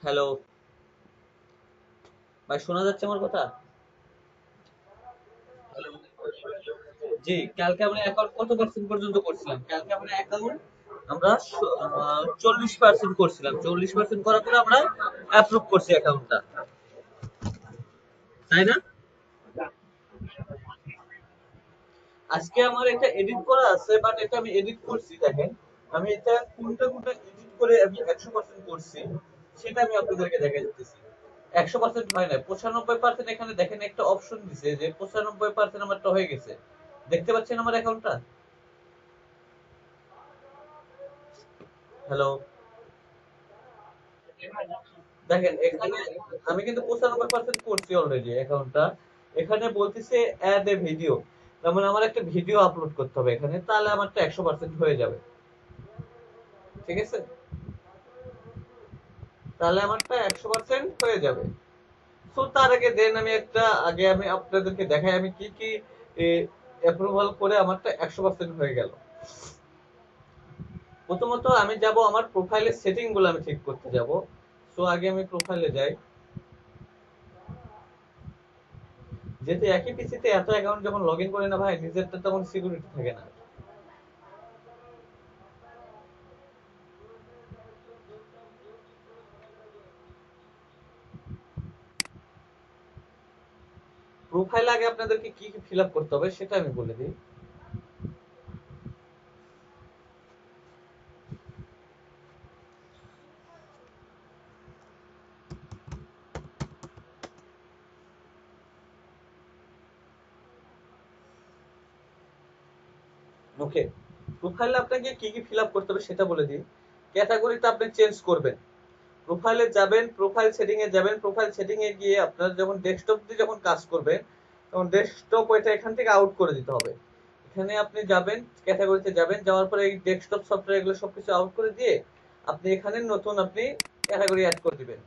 Hello ভাই, শোনা যাচ্ছে আমার কথা? জি, কালকে আমরা অ্যাকাউন্ট কত পার্সেন্ট পর্যন্ত করছিলাম? কালকে আমরা অ্যাকাউন্ট আমরা 40% করছিলাম। 40% করার পরে আমরা অ্যাপ্রুভ করছি অ্যাকাউন্টটা, তাই না? আজকে আমার এটা এডিট করা আছে, বাট এটা আমি এডিট করছি। দেখেন, আমি এটা কোনটা কোনটা এডিট করে আমি 100% করছি সেটা আমি আপনাদেরকে দেখা দিতেছি। 100% হয় না, 95% এখানে দেখেন একটা অপশন দিছে যে 95% আমারটা হয়ে গেছে। দেখতে পাচ্ছেন আমার অ্যাকাউন্টটা? হ্যালো, দেখেন এখানে আমি কিন্তু 95% করছি অলরেডি অ্যাকাউন্টটা। এখানে বলতেছে অ্যাড এ ভিডিও, তার মানে আমার একটা ভিডিও আপলোড করতে হবে এখানে, তাহলে আমারটা 100% হয়ে যাবে। ঠিক আছে, তাহলে আমারটা 100% হয়ে যাবে। তো তার আগে দেন আমি একটা আগে আমি আপনাদেরকে দেখাই আমি কি কি অ্যাপ্রুভাল করে আমারটা 100% হয়ে গেল। প্রথমত আমি যাব আমার প্রোফাইলের সেটিং গুলো আমি ঠিক করতে যাব। সো আগে আমি প্রোফাইলে যাই। যেহেতু একই পিসিতে এত অ্যাকাউন্ট যখন লগ ইন করে না ভাই, নিজেরটা তেমন সিকিউরিটি থাকে না। প্রোফাইলে আগে আপনাদেরকে কি কি ফিল আপ করতে হবে সেটা আমি বলে দিই। ওকে, প্রোফাইলে আপনাকে কি কি ফিল আপ করতে হবে সেটা বলে দিই। ক্যাটাগরিটা আপনি চেঞ্জ করবেন। প্রোফাইলে যাবেন, প্রোফাইল সেটিং এ যাবেন, প্রোফাইল সেটিং এ গিয়ে আপনার যখন ডেস্কটপ দিয়ে যখন কাজ করবেন তখন ডেস্কটপ ওইটা এখান থেকে আউট করে দিতে হবে। এখানে আপনি যাবেন, ক্যাটাগরিতে যাবেন, যাওয়ার পরে এই ডেস্কটপ সফটওয়্যার এগুলো সবকিছু আউট করে দিয়ে আপনি এখানে নতুন আপনি ক্যাটাগরি অ্যাড করে দিবেন।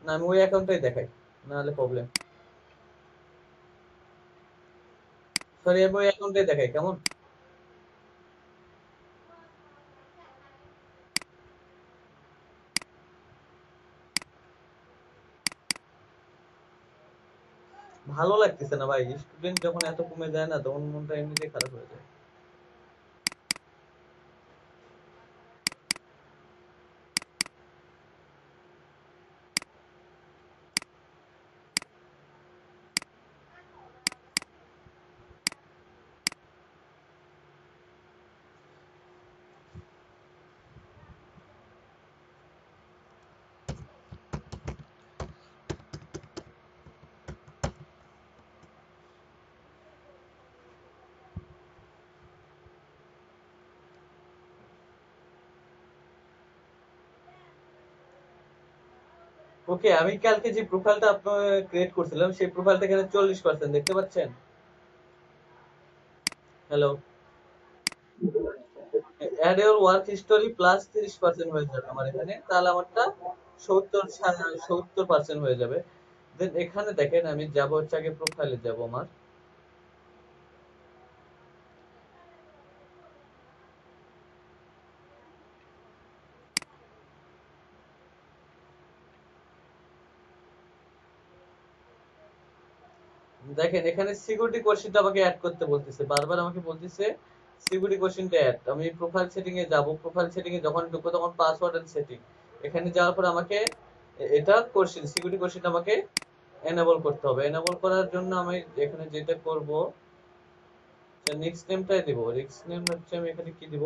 না, আমি ওই অ্যাকাউন্টটাই দেখাই, নাহলে প্রবলেম। সরি, আমি ওই অ্যাকাউন্টটাই দেখাই, কেমন? ভালো লাগতেছে না ভাই, স্টুডেন্ট যখন এত কমে যায় না তখন মনটা এমনিতেই খারাপ হয়ে যায়। ওকে, আমি কালকে যে প্রোফাইলটা আপনার ক্রিয়েট করছিলাম সেই প্রোফাইলটা এখানে 40% দেখতে পাচ্ছেন? Hello, add your work history plus 30% হয়ে যাবে আমার এখানে, তাহলে আমারটা 70% হয়ে যাবে। দেন এখানে দেখেন আমি যাব হচ্ছে আগে প্রোফাইলে যাব আমার। দেখেন এখানে সিকিউরিটি কোশ্চেনটা আমাকে অ্যাড করতে বলতেছে, বারবার আমাকে বলতেছে সিকিউরিটি কোশ্চেনটা অ্যাড। আমি প্রোফাইল সেটিং এ যাব, প্রোফাইল সেটিং এ যখন ঢুকবো তখন পাসওয়ার্ড এন্ড সেটিং এখানে যাওয়ার পর আমাকে এটা কোশ্চেন সিকিউরিটি কোশ্চেনটা আমাকে এনেবল করতে হবে। এনেবল করার জন্য আমি এখানে যেটা করব, নেক্সট নেমটাই দিব। নেক্সট নেম হচ্ছে আমি এখানে কি দিব,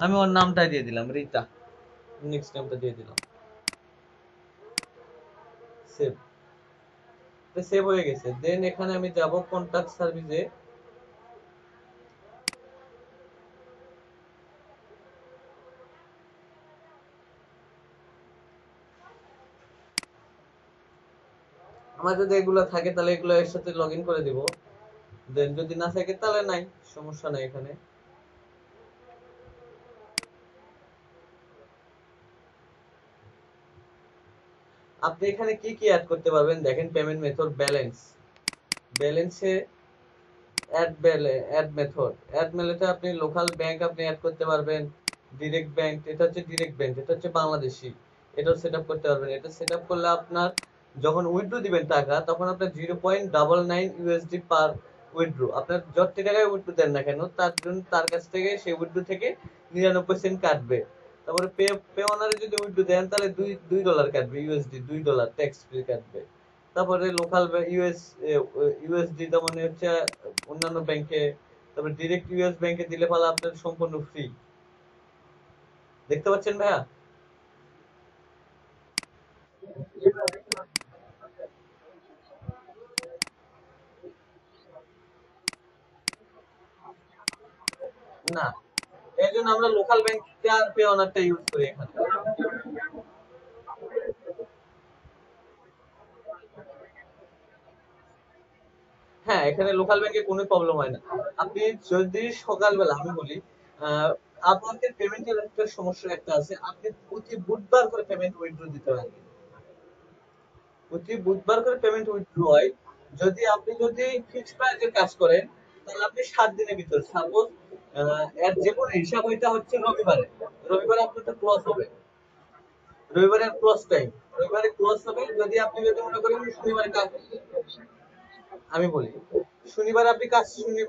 আমি ওর নামটাই দিয়ে দিলাম রিতা। নেক্সট নেমটা দিয়ে দিলাম, সেভ। সেভ হয়ে গেছে। দেন এখানে আমি যাব কন্টাক্ট সার্ভিসে। আমার যদি এগুলো থাকে তাহলে এগুলো এর সাথে লগ ইন করে দিব। দেন যদি না থাকে তাহলে নাই, সমস্যা নাই এখানে। আপনি এখানে কি কি অ্যাড করতে পারবেন দেখেন, পেমেন্ট মেথড ব্যালেন্স, ব্যালেন্সে অ্যাড মেথড, অ্যাড মেথডে আপনি লোকাল ব্যাংক আপনি অ্যাড করতে পারবেন। ডিরেক্ট ব্যাংক, এটা হচ্ছে ডিরেক্ট ব্যাংক, এটা হচ্ছে বাংলাদেশি, এটাও সেট আপ করতে পারবেন। এটা সেট আপ করলে আপনার যখন উইথড্র দিবেন টাকা, তখন আপনার 0.99 ইউএসডি পার উইথড্র, আপনার যত টাকায় উইথড্র দেন না কেন তার জন্য তার কাছ থেকে সেই উইথড্র থেকে 99 সেন্ট কাটবে। তারপরে পে পে অনারে যদি উইথড্র দেন তাহলে দুই ডলার কাটবে, ইউএসডি $2 ট্যাক্স ফ্রি কাটবে। তারপরে লোকাল ইউএসডি তেমন হচ্ছে অন্যান্য ব্যাংকে, তারপরে ডিরেক্ট ইউএস ব্যাংকে দিলে পালা আপনার সম্পূর্ণ ফ্রি। দেখতে পাচ্ছেন ভাইয়া? না, এই জন্য আমরা লোকাল ব্যাংক আর পে অনারটা ইউজ করি এখানে। হ্যাঁ, এখানে লোকাল ব্যাংকে কোনো প্রবলেম হয় না। আপনি যদি সকালবেলা আমি বলি, আহ, আপনাদের পেমেন্টের একটা সমস্যা একটা আছে, আপনি প্রতি বুধবার করে পেমেন্ট উইথড্র দিতে হয়। প্রতি বুধবার করে পেমেন্ট উইথড্র হয়। যদি ফিক্সড প্রাইসের কাজ করেন, তাহলে আপনি 7 দিনের ভিতর, সাপোজ এর যে কোনো হিসাব এটা হচ্ছে রবিবারে, রবিবারে আপনার ক্লোজ হবে, রবিবারে ক্লোজ টাইম, রবিবারে ক্লোজ হবে। যদি মনে করেন শনিবারে কাজ, আমি বলি শনিবার আপনি কাজ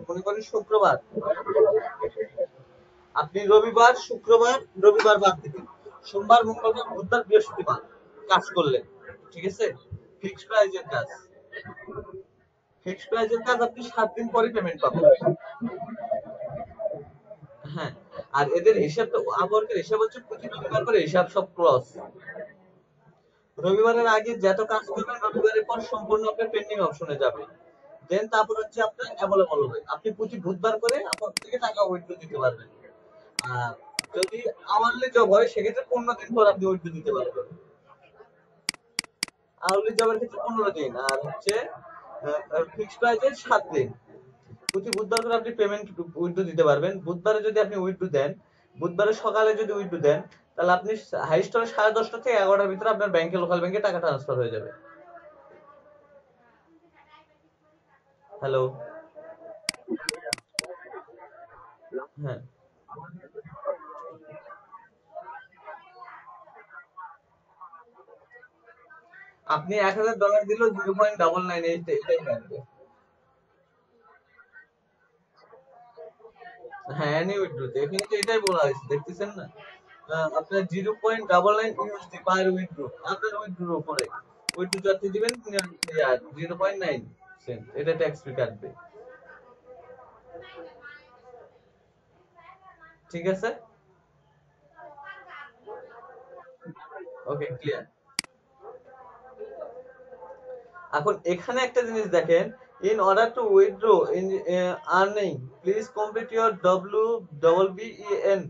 মনে করেন শুক্রবার, আপনি রবিবার শুক্রবার রবিবার বাদ দিবেন, সোমবার মঙ্গলবার বুধবার বৃহস্পতিবার কাজ করলেন, ঠিক আছে? ফিক্সড প্রাইজের কাজ, ফিক্সড প্রাইজের কাজ আপনি 7 দিন পরে পেমেন্ট পাবেন। হ্যাঁ, আর এদের হিসাব তো আপওয়ার্কের হিসাব হচ্ছে প্রতি রবিবার করে হিসাব সব ক্রস। রবিবারের আগে যত কাজ করবেন রবিবারের পর সম্পূর্ণ আপনার পেন্ডিং অপশনে যাবে, দেন তারপর হচ্ছে আপনার অ্যাভেলেবল হবে, আপনি প্রতি বুধবার করে আপনার থেকে টাকা উইথড্র দিতে পারবেন। আর যদি আওয়ারলি জব হয় সেক্ষেত্রে 15 দিন পর আপনি উইথড্র দিতে পারবেন। আওয়ারলি জবের ক্ষেত্রে 15 দিন, আর হচ্ছে ফিক্সড প্রাইসে 7 দিন। প্রতি বুধবার করে আপনি পেমেন্ট উইথড্র দিতে পারবেন। বুধবারে যদি আপনি উইথড্র দেন, বুধবারে সকালে যদি উইথড্র দেন, তাহলে আপনি হাইস্ট হলে 10:30 থেকে 11টার ভিতরে আপনার ব্যাংকে, লোকাল ব্যাংকে টাকা ট্রান্সফার হয়ে যাবে। হ্যালো। হ্যাঁ, আপনি $1,000 দিলেও 0.99 এটাই লাগবে। হ্যাঁ, এনি উইথড্রোতে এখানে তো এটাই বলা হয়েছে, দেখতেছেন না? আপনার 0.99 ইউএসডি পার উইথড্রো, আপনার উইথড্রোর উপরে উইথড্রো যত দিবেন 0.9 সেন্ট, এটা ট্যাক্স ফ্রি কাটবে। ঠিক আছে, ওকে, ক্লিয়ার। এখন এখানে একটা জিনিস দেখেন, in order to withdraw in earning please complete your WBEN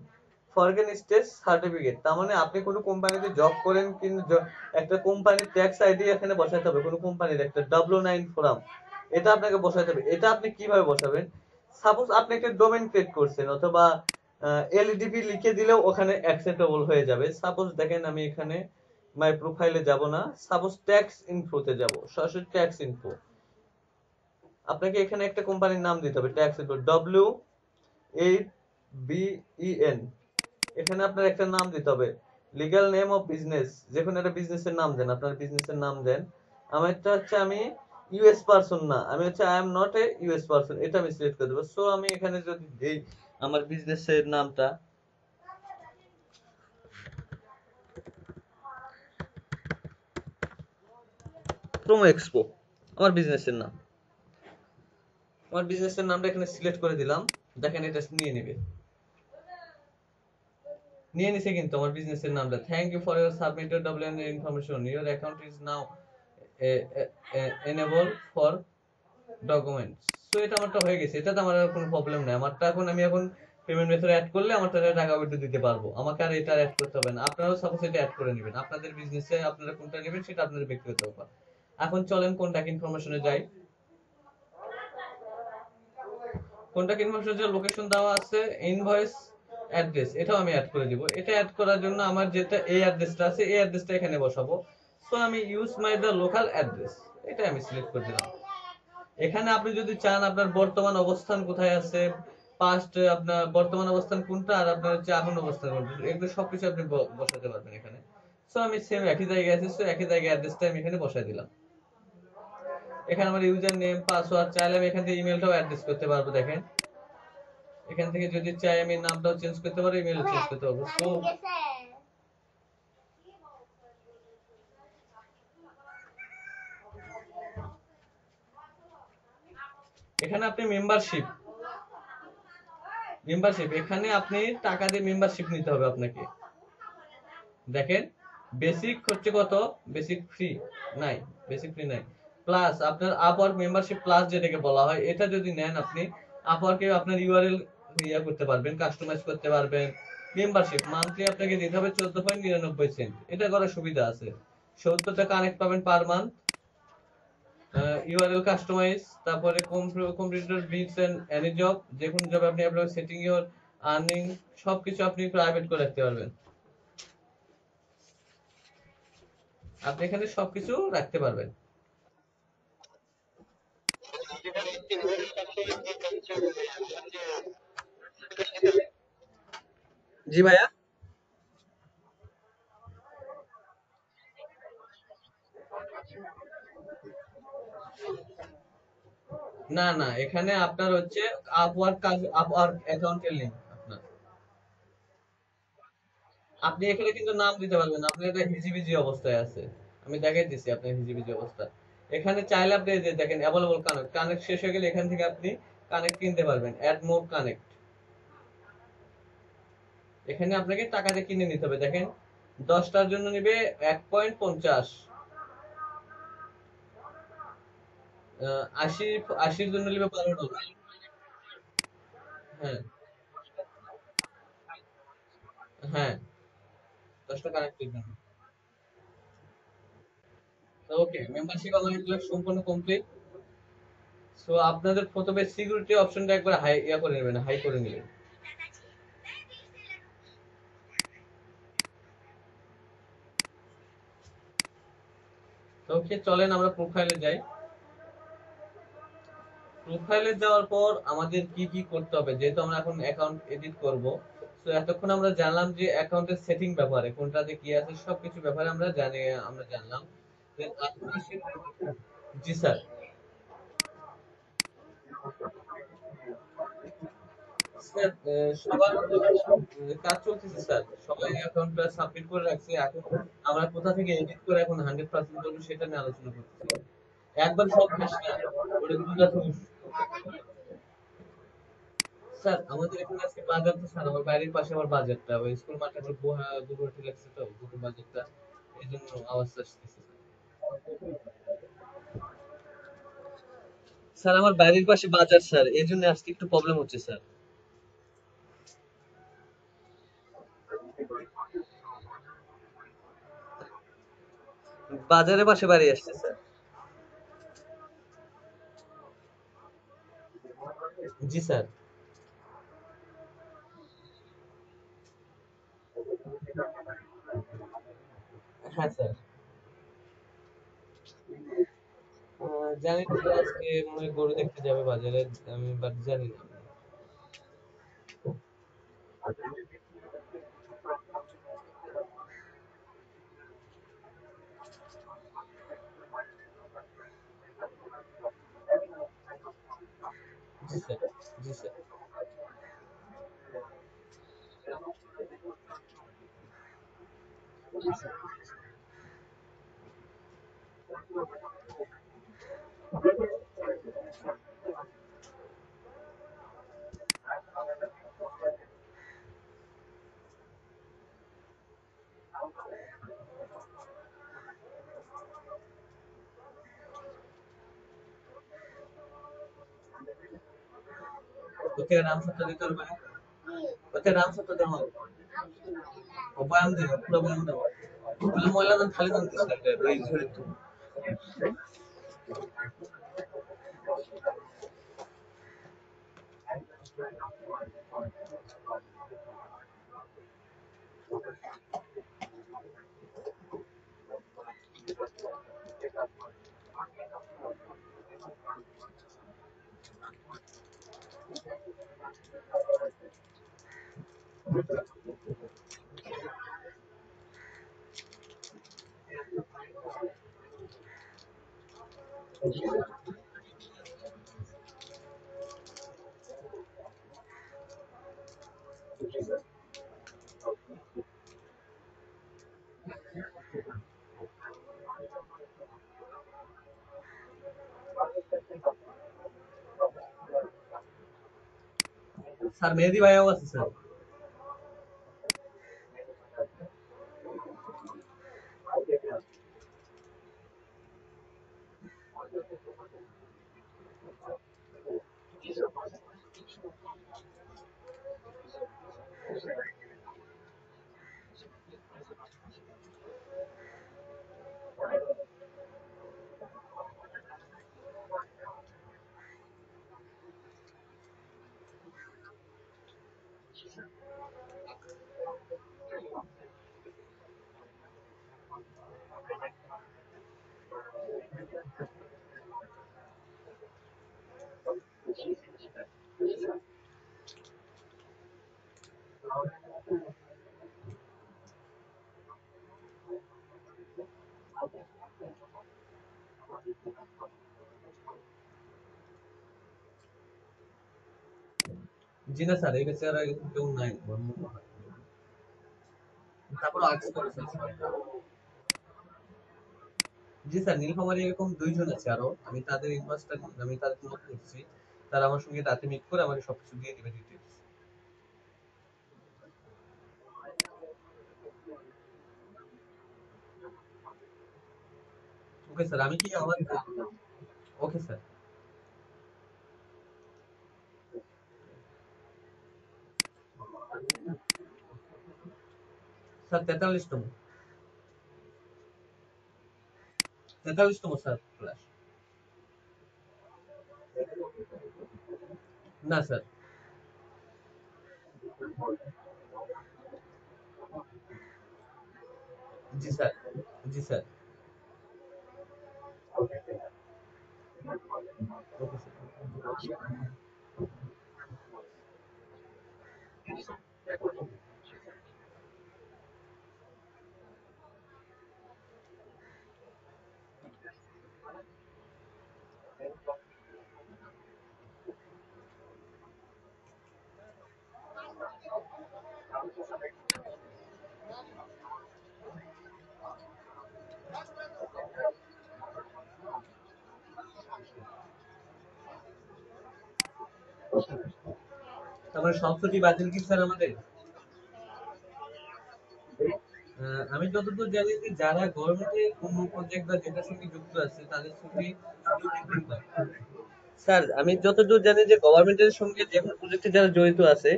foreign state certificate. তার মানে আপনি কোনো কোম্পানিতে জব করেন কিন্তু একটা কোম্পানির ট্যাক্স আইডি এখানে বসাতে হবে, কোনো কোম্পানির একটা W9 ফর্ম, এটা আপনাকে বসাতে হবে। এটা আপনি কিভাবে বসাবেন? সাপোজ আপনি একটা ডোমেইন ক্রিয়েট করছেন, অথবা এলডিপি লিখে দিলেও ওখানে অ্যাকসেপ্টেবল হয়ে যাবে। সাপোজ দেখেন আমি এখানে মাই প্রোফাইলে যাব না, সাপোজ ট্যাক্স ইনফোতে যাব, সরাসরি ট্যাক্স ইনফো। আপনাকে এখানে একটা কোম্পানির নাম দিতে হবে, ট্যাক্স ইনফো, WABEN। এখানে আপনার একটা নাম দিতে হবে, লিগ্যাল নেম অফ বিজনেস, যে কোনো একটা বিজনেসের নাম দেন, আপনার বিজনেসের নাম দেন। আমারটা হচ্ছে আমি ইউএস পারসন না, আমি হচ্ছে I am not a US person, এটা আমি সিলেক্ট করে দেবো। সো আমি এখানে যদি দেই আমার বিজনেসের নামটা প্রোমো এক্সপো, আমার বিজনেসের নাম, আমার বিজনেসের নামটা এখানে সিলেক্ট করে দিলাম। দেখেন এটা নিয়ে নেবে, নিয়ে নিছে কিন্তু আমার বিজনেসের নামটা। Thank you for your submitted WN information, your account is now enable for documents. So এটা আমারটা হয়ে গেছে, এটাতে আমার আর কোনো প্রবলেম নাই। আমারটা এখন আমি এখন পেমেন্ট মেথড অ্যাড করলে আমার টাকা উইথড্র দিতে পারবো, আমাকে আর এটা অ্যাড করতে হবে না। আপনারাও সাপোজ এটা অ্যাড করে নেবেন আপনাদের বিজনেসে, আপনারা কোনটা নেবেন সেটা আপনাদের ব্যক্তিগত ব্যাপার। এখন চলেন কন্টাক্ট ইনফরমেশনে যাই। কন্টাক্ট ইনফরমেশনে যে লোকেশন দেওয়া আছে, ইনভয়েস অ্যাড্রেস, এটাও আমি অ্যাড করে দিব। এটা অ্যাড করার জন্য আমার যেটা এই অ্যাড্রেসটা আছে, এই অ্যাড্রেসটা এখানে বসাবো। সো আমি use my the local address, এটা আমি সিলেক্ট করে দিলাম। এখানে আপনি যদি চান আপনার বর্তমান অবস্থান কোথায় আছে, পাস্ট আপনার বর্তমান অবস্থান কোনটা আর আপনার হচ্ছে এখন অবস্থান কোনটা, এগুলো সবকিছু আপনি বসাতে পারবেন এখানে। সো আমি সেম একই জায়গায় আছি, সো একই জায়গায় অ্যাড্রেসটা আমি এখানে বসাই দিলাম। এখানে আমার ইউজার নেম পাসওয়ার্ড চাইলে আমি এখান থেকে ইমেলটাও অ্যাড্রেস করতে পারবো। দেখেন এখান থেকে যদি চাই আমি নামটাও চেঞ্জ করতে পারবো, ইমেলও চেঞ্জ করতে পারবো। সো এখানে আপনি মেম্বারশিপ এখানে আপনি টাকা দিয়ে মেম্বারশিপ নিতে হবে আপনাকে। দেখেন বেসিক হচ্ছে কত, বেসিক ফ্রি নাই, বেসিক ফ্রি নাই। প্লাস আপনার আপওয়ার্ক মেম্বারশিপ প্লাস যেটাকে বলা হয়, এটা যদি নেন আপনি আপওয়ার্কে আপনার ইউআরএল ইয়া করতে পারবেন, কাস্টমাইজ করতে পারবেন। মেম্বারশিপ মান্থলি আপনাকে দিতে হবে 14.99 সেন্ট, এটা করার সুবিধা আছে। 70টা কানেক্ট পাবেন পার মান্থ, ইউআরএল কাস্টমাইজ, তারপরে computer bits and any job, যে কোনো জব আপনি আপনার সেটিং ইওর আর্নিং সবকিছু আপনি প্রাইভেট করে রাখতে পারবেন। আপনি এখানে সবকিছু রাখতে পারবেন। জি ভাইয়া। না না, এখানে আপনার হচ্ছে আপওয়ার্ক অ্যাকাউন্টের লিংক আপনার। আপনি এখানে কিন্তু নাম দিতে পারবেন না, আপনি এটা হিজিবিজি অবস্থায় আছে। আমি দেখাই দিচ্ছি আপনার হিজিবিজি অবস্থা। এখানে চাইলে আপনি এই যে দেখেন অ্যাভেলেবল কানেক্ট, কানেক্ট শেষ হয়ে গেলে এখান থেকে আপনি কানেক্ট কিনতে পারবেন, অ্যাড মোর কানেক্ট। এখানে আপনাকে টাকা দিয়ে কিনে নিতে হবে। দেখেন 10টার জন্য নিবে 1.50, 80 80-র জন্য নিবে $12। হ্যাঁ হ্যাঁ, 10টা কানেক্টের জন্য। ওকে, মেম্বারশিপ আমাদের সম্পূর্ণ কমপ্লিট। সো আপনাদের প্রথমে সিকিউরিটি অপশনটা একবার হাই ইয়া করে নেবেন, হাই করে নেবেন। ওকে চলেন আমরা প্রোফাইলে যাই। প্রোফাইলে যাওয়ার পর আমাদের কি কি করতে হবে, যেহেতু আমরা এখন অ্যাকাউন্ট এডিট করব। তো এতক্ষণ আমরা জানলাম যে অ্যাকাউন্টের সেটিং ব্যাপারে কোনটাতে কি আছে সবকিছু ব্যাপারে আমরা জানলাম। Then জি স্যার। স্যার সবার কাজ চলতেছে স্যার, সবাই অ্যাকাউন্টটা সাবমিট করে রাখছে। এখন আমরা কোথা থেকে এডিট করে এখন 100% করবো সেটা নিয়ে আলোচনা করতেছি। একবার সব শেষ না, ওটা দুটা তুমি। স্যার আমাদের এখানে আজকে বাজার তো স্যার, আমার বাড়ির পাশে আমার বাজারটা, ওই স্কুল মাঠে আমার গরু উঠে লাগছে তো গরুর বাজারটা, এই জন্য আওয়াজ আসতেছে। স্যার আমার বাড়ির পাশে বাজার স্যার, এই জন্য আজকে একটু প্রবলেম হচ্ছে স্যার। বাজারের পাশে বাড়ি আসছে স্যার। জি স্যার। হ্যাঁ স্যার। জানি না স্যার, আজকে মনে হয় গরু দেখতে যাবে বাজারে, আমি বাট জানি না। জি স্যার। জি স্যার। ওকে নাম সত্য দিতে হবে না? ওকে নাম সত্য দেওয়া হবে। ও বয়ান দেবে, পুরো বয়ান দেবে। ওগুলো ময়লা দেন খালি দেন স্যার, এই ধরে তো। স্যার মেহেদি ভাইয়াও আছে স্যার। জি না স্যার, এই ব্যাচে আর কেউ নাই আমার মনে হয়। তারপর আর্টস করেছেন স্যার। জি স্যার, নীলফামারী এরকম ২ জন আছে আরো। আমি তাদের নোট করছি। তারা আমার সঙ্গে রাতে মিট করে আমাকে সবকিছু দিয়ে দিবে ডিটেইলস। ওকে স্যার, আমি কি আমার ওকে স্যার। স্যার ৪৩ তম। ৪৩ তম স্যার ক্লাস। না স্যার। জি স্যার। জি স্যার। Okay sir. তারপরে সব ছুটি বাতিল কি স্যার আমাদের? আমি যতদূর জানি যে যারা গভর্নমেন্টে কোনো প্রজেক্ট বা যেটার সঙ্গে যুক্ত আছে তাদের ছুটি শুধু ৩ দিন হয়। স্যার আমি যতদূর জানি যে গভর্নমেন্টের সঙ্গে যে কোনো প্রজেক্টে যারা জড়িত আছে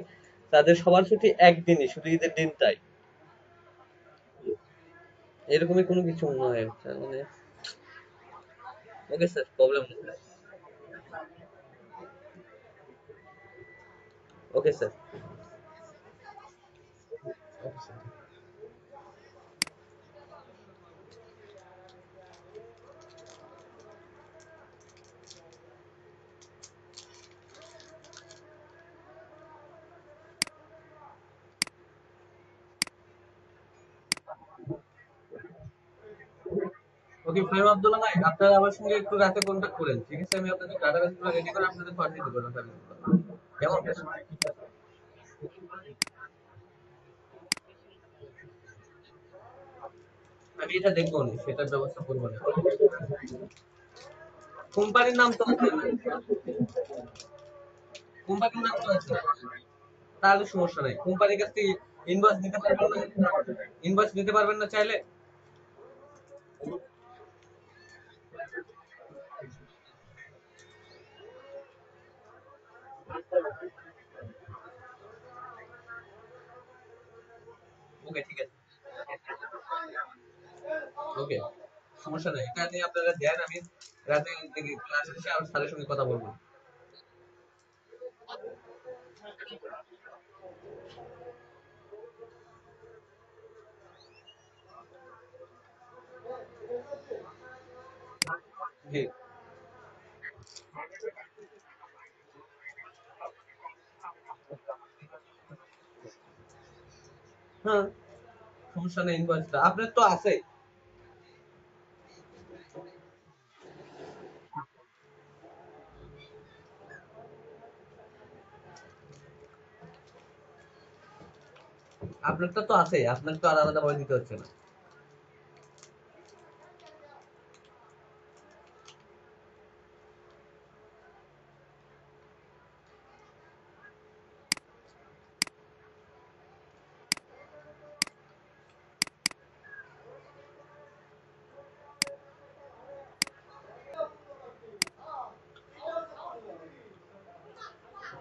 তাদের সবার ছুটি একদিনই, শুধু ঈদের দিনটাই। এরকমই কোনো কিছু মনে হয় স্যার, মানে ওকে স্যার, প্রবলেম নেই। Okay sir. Okay sir. Okay Fahim Abdullah ভাই, আপনারা আমার সঙ্গে একটু রাতে কন্ট্যাক্ট করেন, ঠিক আছে? আমি আপনাদের ডাটাবেস গুলো রেডি করে আপনাদের পাঠিয়ে দেবো ডাটাবেস গুলো। কেমন? আমি এটা দেখবো নি, সেটার ব্যবস্থা করবো না। কোম্পানির নাম তো আছে না? কোম্পানির নাম তো আছে। তাহলে সমস্যা নাই, কোম্পানির কাছ থেকে ইনভয়েস নিতে পারবেন না? ইনভয়েস নিতে পারবেন না চাইলে? ওকে ঠিক আছে। ওকে, সমস্যা নাই, এটা নিয়ে আপনারা দেন, আমি রাতে ক্লাস শেষে আর স্যারের সঙ্গে কথা বলবো। জি। হ্যাঁ, সমস্যা নেই, ইনভয়েসটা আপনার তো আছে। আপনারটা তো আছে, আপনার তো আর আলাদা ভাবে দিতে হচ্ছে না।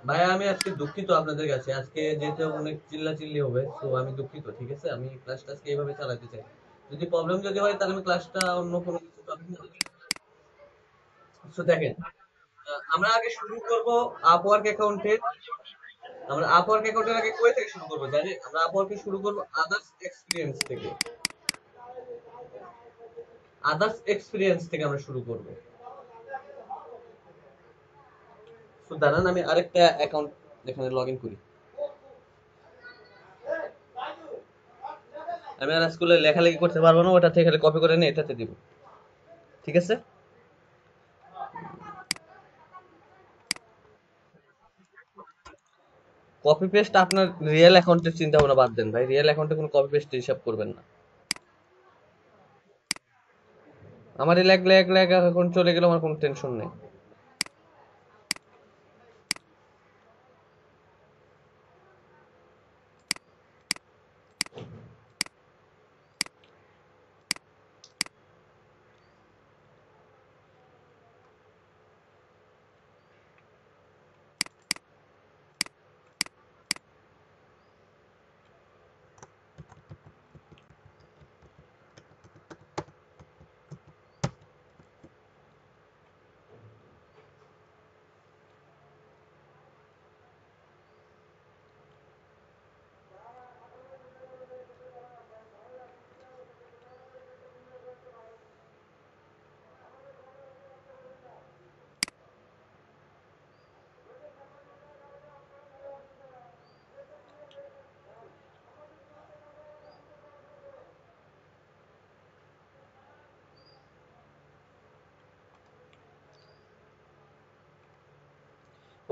ভাই আমি আজকে দুঃখিত আপনাদের কাছে, আজকে যেহেতু অনেক চিল্লাচিল্লি হবে, তো আমি দুঃখিত, ঠিক আছে? আমি ক্লাসটা আজকে এইভাবে চালাতে চাই। যদি প্রবলেম যদি হয় তাহলে আমি ক্লাসটা অন্য কোনো কিছু টপিক নিয়ে তো দেখেন, আমরা আগে শুরু করব আপওয়ার্ক অ্যাকাউন্টে। আমরা আপওয়ার্ক অ্যাকাউন্টের আগে কই থেকে শুরু করব জানেন? আমরা আপওয়ার্কে শুরু করব আদার্স এক্সপেরিয়েন্স থেকে। আদার্স এক্সপেরিয়েন্স থেকে আমরা শুরু করব। তো দাঁড়ান আমি আরেকটা অ্যাকাউন্ট এখানে লগ ইন করি। আমি আর স্কুলে লেখালেখি করতে পারবো না, ওটা থেকে কপি করে নিয়ে এটাতে দিব, ঠিক আছে? কপি পেস্ট আপনার রিয়েল অ্যাকাউন্টের চিন্তা ভাবনা বাদ দেন ভাই, রিয়েল অ্যাকাউন্টে কোনো কপি পেস্ট হিসাব করবেন না। আমার এই লেগ লেগ লেগ অ্যাকাউন্ট চলে গেলে আমার কোনো টেনশন নেই।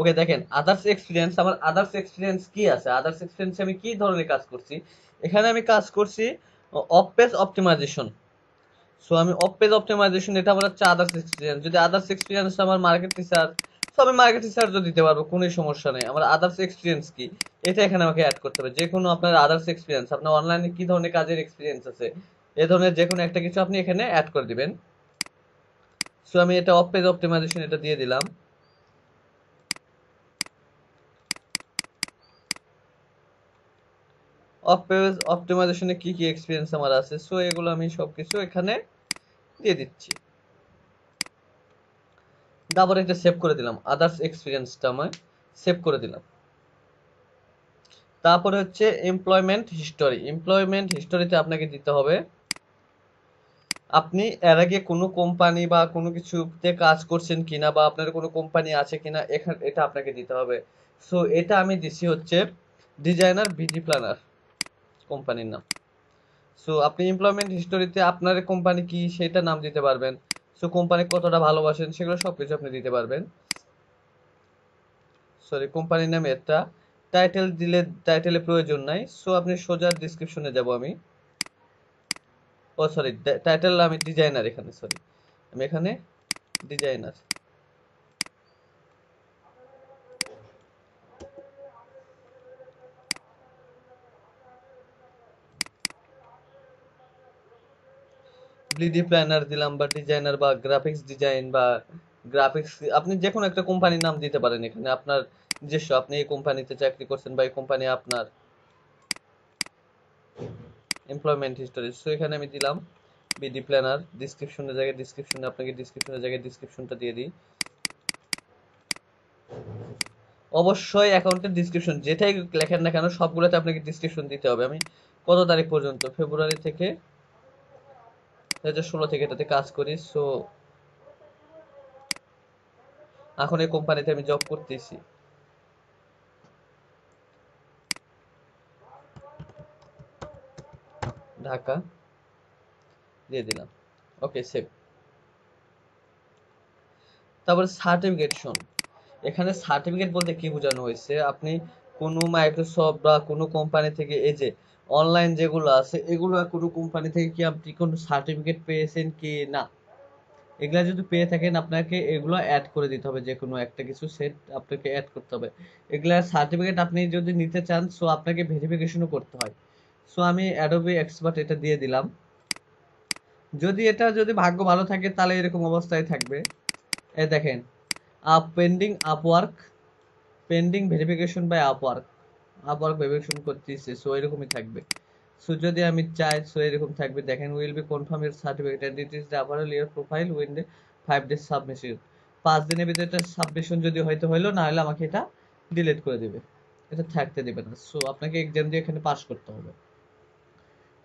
ওকে দেখেন, আদার্স এক্সপিরিয়েন্স, আমার আদার্স এক্সপিরিয়েন্স কি আছে, আদার্স এক্সপিরিয়েন্স আমি কি ধরনের কাজ করছি। এখানে আমি কাজ করছি অফ পেজ অপটিমাইজেশন। সো আমি অফ পেজ অপটিমাইজেশন, এটা আমার হচ্ছে আদার্স এক্সপিরিয়েন্স। যদি আদার্স এক্সপিরিয়েন্স আমার মার্কেট রিসার্চ, তো আমি মার্কেট রিসার্চও দিতে পারবো, কোনো সমস্যা নেই। আমার আদার্স এক্সপিরিয়েন্স কি, এটা এখানে আমাকে অ্যাড করতে হবে। যে কোনো আপনার আদার্স এক্সপিরিয়েন্স, আপনার অনলাইনে কি ধরনের কাজের এক্সপিরিয়েন্স আছে, এ ধরনের যে কোনো একটা কিছু আপনি এখানে অ্যাড করে দিবেন। সো আমি এটা অফ পেজ অপটিমাইজেশন এটা দিয়ে দিলাম। অফ পেজ অপটিমাইজেশনে কি কি এক্সপিরিয়েন্স আমার আছে, সো এগুলো আমি সবকিছু এখানে দিয়ে দিচ্ছি। তারপরে এটা সেভ করে দিলাম, আদার্স এক্সপিরিয়েন্সটা আমি সেভ করে দিলাম। তারপরে হচ্ছে এমপ্লয়মেন্ট হিস্টোরি। এমপ্লয়মেন্ট হিস্টোরিতে আপনাকে দিতে হবে আপনি এর আগে কোনো কোম্পানি বা কোনো কিছুতে কাজ করছেন কিনা, বা আপনার কোনো কোম্পানি আছে কিনা, এখানে এটা আপনাকে দিতে হবে। সো এটা আমি দিছি হচ্ছে ডিজাইনার বিডি প্ল্যানার, কোম্পানির নাম। সো আপনি এমপ্লয়মেন্ট হিস্টোরিতে আপনার কোম্পানি কি সেটা নাম দিতে পারবেন। সো কোম্পানি কতটা ভালোবাসেন সেগুলো সবকিছু আপনি দিতে পারবেন। সরি, কোম্পানির নাম এটা। টাইটেল দিলে টাইটেলে প্রয়োজন নাই, সো আপনি সোজা ডিসক্রিপশনে যাব আমি। ও সরি, টাইটেল আমি ডিজাইনার এখানে, সরি আমি এখানে ডিজাইনার। বিডি প্ল্যানার দিলাম, বা ডিজাইনার, বা গ্রাফিক্স ডিজাইন, বা গ্রাফিক্স, আপনি যে কোনো একটা কোম্পানির নাম দিতে পারেন এখানে আপনার নিজস্ব। আপনি এই কোম্পানিতে চাকরি করছেন বা এই কোম্পানি আপনার। এমপ্লয়মেন্ট হিস্টোরি, সো এখানে আমি দিলাম বিডি প্ল্যানার। ডিসক্রিপশনের জায়গায় ডিসক্রিপশনে, আপনাকে ডিসক্রিপশনের জায়গায় ডিসক্রিপশনটা দিয়ে দিই। অবশ্যই অ্যাকাউন্টের ডিসক্রিপশন যেটাই লেখেন না কেন সবগুলোতে আপনাকে ডিসক্রিপশন দিতে হবে। আমি কত তারিখ পর্যন্ত, ফেব্রুয়ারি থেকে 2016 থেকে এটাতে কাজ করি। সো এখন এই কোম্পানিতে আমি জব করতেছি। ঢাকা দিয়ে দিলাম। ওকে, সেভ। তারপরে সার্টিফিকেশন, এখানে সার্টিফিকেট বলতে কি বোঝানো হয়েছে, আপনি কোনো মাইক্রোসফট বা কোনো কোম্পানি থেকে এই যে অনলাইন যেগুলো আছে এগুলো কোনো কোম্পানি থেকে কি আপনি কোনো সার্টিফিকেট পেয়েছেন কি না, এগুলা যদি পেয়ে থাকেন আপনাকে এগুলো অ্যাড করে দিতে হবে, যে কোনো একটা কিছু সেট আপনাকে অ্যাড করতে হবে। এগুলা সার্টিফিকেট আপনি যদি নিতে চান সো আপনাকে ভেরিফিকেশনও করতে হয়। সো আমি অ্যাডোবি এক্সপার্ট এটা দিয়ে দিলাম। যদি এটা যদি ভাগ্য ভালো থাকে তাহলে এরকম অবস্থায় থাকবে। এই দেখেন, pending Upwork, pending verification by Upwork, Upwork verification করতেছে, সো এরকমই থাকবে। সো যদি আমি চাই সো এরকম থাকবে। দেখেন, will be confirm your certificate and it is the apparel year profile win the 5 days submission. 5 দিনের ভিতরে এটা সাবমিশন যদি হয়তো হইলো, না হলে আমাকে এটা ডিলিট করে দিবে, এটা থাকতে দিবে না। সো আপনাকে এক্সাম দিয়ে এখানে পাস করতে হবে,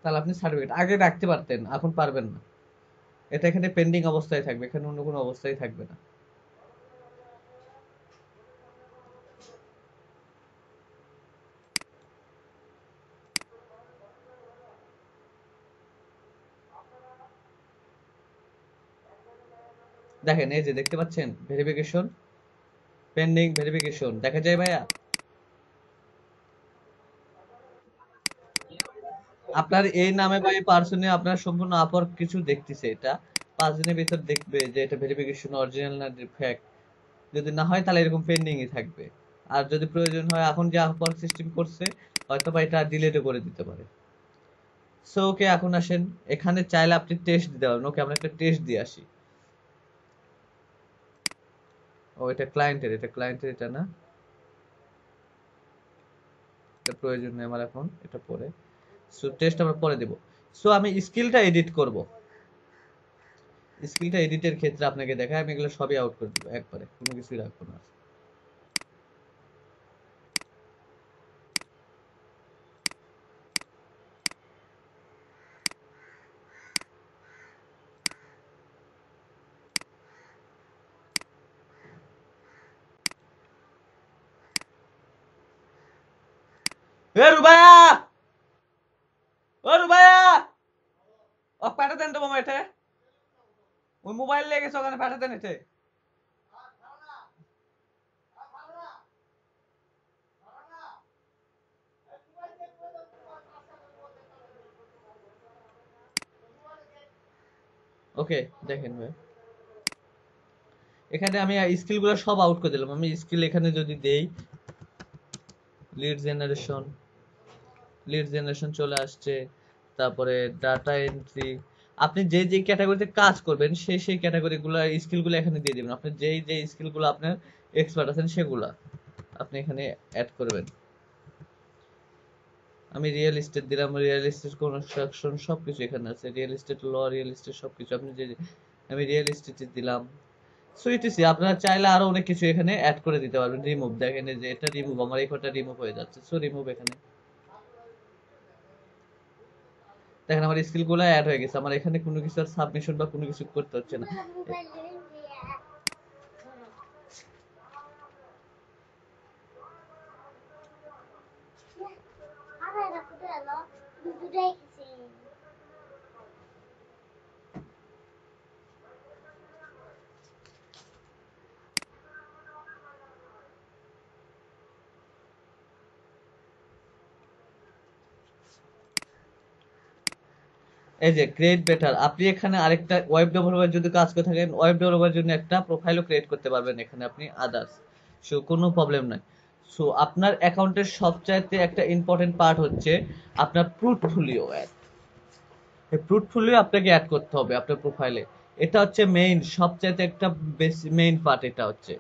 তাহলে আপনি সার্টিফিকেট আগে রাখতে পারতেন, এখন পারবেন না। এটা এখানে পেন্ডিং অবস্থায় থাকবে, এখানে অন্য কোনো অবস্থায় থাকবে না। দেখেন, এই যে দেখতে পাচ্ছেন ভেরিফিকেশন, পেন্ডিং ভেরিফিকেশন দেখা যায় ভাইয়া। আপনার এই নামে বা এই পার্সনে আপনার সম্পূর্ণ আপওয়ার্ক কিছু দেখতেছে, এটা 5 দিনের ভিতর দেখবে যে এটা ভেরিফিকেশন অরিজিনাল না ফেক। যদি না হয় তাহলে এরকম পেন্ডিংই থাকবে। আর যদি প্রয়োজন হয় এখন যে আপওয়ার্ক সিস্টেম করছে হয়তো বা এটা ডিলিটও করে দিতে পারে। সো ওকে, এখন আসেন এখানে চাইলে আপনি টেস্ট দিতে পারবেন। ওকে, আমরা একটা টেস্ট দিয়ে আসি। ও এটা ক্লায়েন্টের, এটা ক্লায়েন্টের, এটা না, এটা প্রয়োজন নেই আমার এখন, এটা পরে। সো টেস্ট আমরা পরে দেব। সো আমি স্কিলটা এডিট করব। স্কিলটা এডিটের ক্ষেত্রে আপনাকে দেখায়, আমি এগুলো সবই আউট করে দেবো একবারে, কোনো কিছুই রাখবো না। এ রুবায়া, ও রুবায়া, ও পাঠা দেন তো মামা, এটা ওই মোবাইল লেগে গেছে, ওখানে পাঠা দেন এটা। ওকে, দেখেন ভাই, এখানে আমি স্কিলগুলো সব আউট করে দিলাম। আমি স্কিল এখানে যদি দেই, লিড জেনারেশন, লিড জেনারেশন চলে আসছে। তারপরে ডাটা এন্ট্রি, আপনি যে যে ক্যাটাগরিতে কাজ করবেন সেই সেই ক্যাটাগরিগুলো স্কিলগুলো এখানে দিয়ে দিবেন। আপনি যেই যে স্কিলগুলো আপনার এক্সপার্ট আছেন সেগুলা আপনি এখানে অ্যাড করবেন। আমি রিয়েল এস্টেট দিলাম, রিয়েল এস্টেট কনস্ট্রাকশন সবকিছু এখানে আছে, রিয়েল এস্টেট ল, রিয়েল এস্টেট সবকিছু আপনি যে, আমি রিয়েল এস্টেট দিলাম। সো ইটিসি আপনারা চাইলে আরো অনেক কিছু এখানে অ্যাড করে দিতে পারবেন। রিমুভ, দেখেন এই যে এটা রিমুভ, আমার এই কটা রিমুভ হয়ে যাচ্ছে। সো রিমুভ, এখানে দেখেন আমার স্কিলগুলো অ্যাড হয়ে গেছে, আমার এখানে কোনো কিছু সাবমিশন বা কোনো কিছু করতে হচ্ছে না। এই যে ক্রিয়েট বেটার, আপনি এখানে আরেকটা ওয়েব ডেভেলপার যদি কাজ করে থাকেন, ওয়েব ডেভেলপার জন্য একটা প্রোফাইলও ক্রিয়েট করতে পারবেন এখানে আপনি, আদার্স। সো কোনো প্রবলেম নাই। সো আপনার অ্যাকাউন্টের সবচাইতে একটা ইম্পর্টেন্ট পার্ট হচ্ছে আপনার পোর্টফোলিও অ্যাড। এই পোর্টফোলিও আপনাকে অ্যাড করতে হবে আপনার প্রোফাইলে। এটা হচ্ছে মেইন, সবচাইতে একটা বেশি মেইন পার্ট এটা হচ্ছে।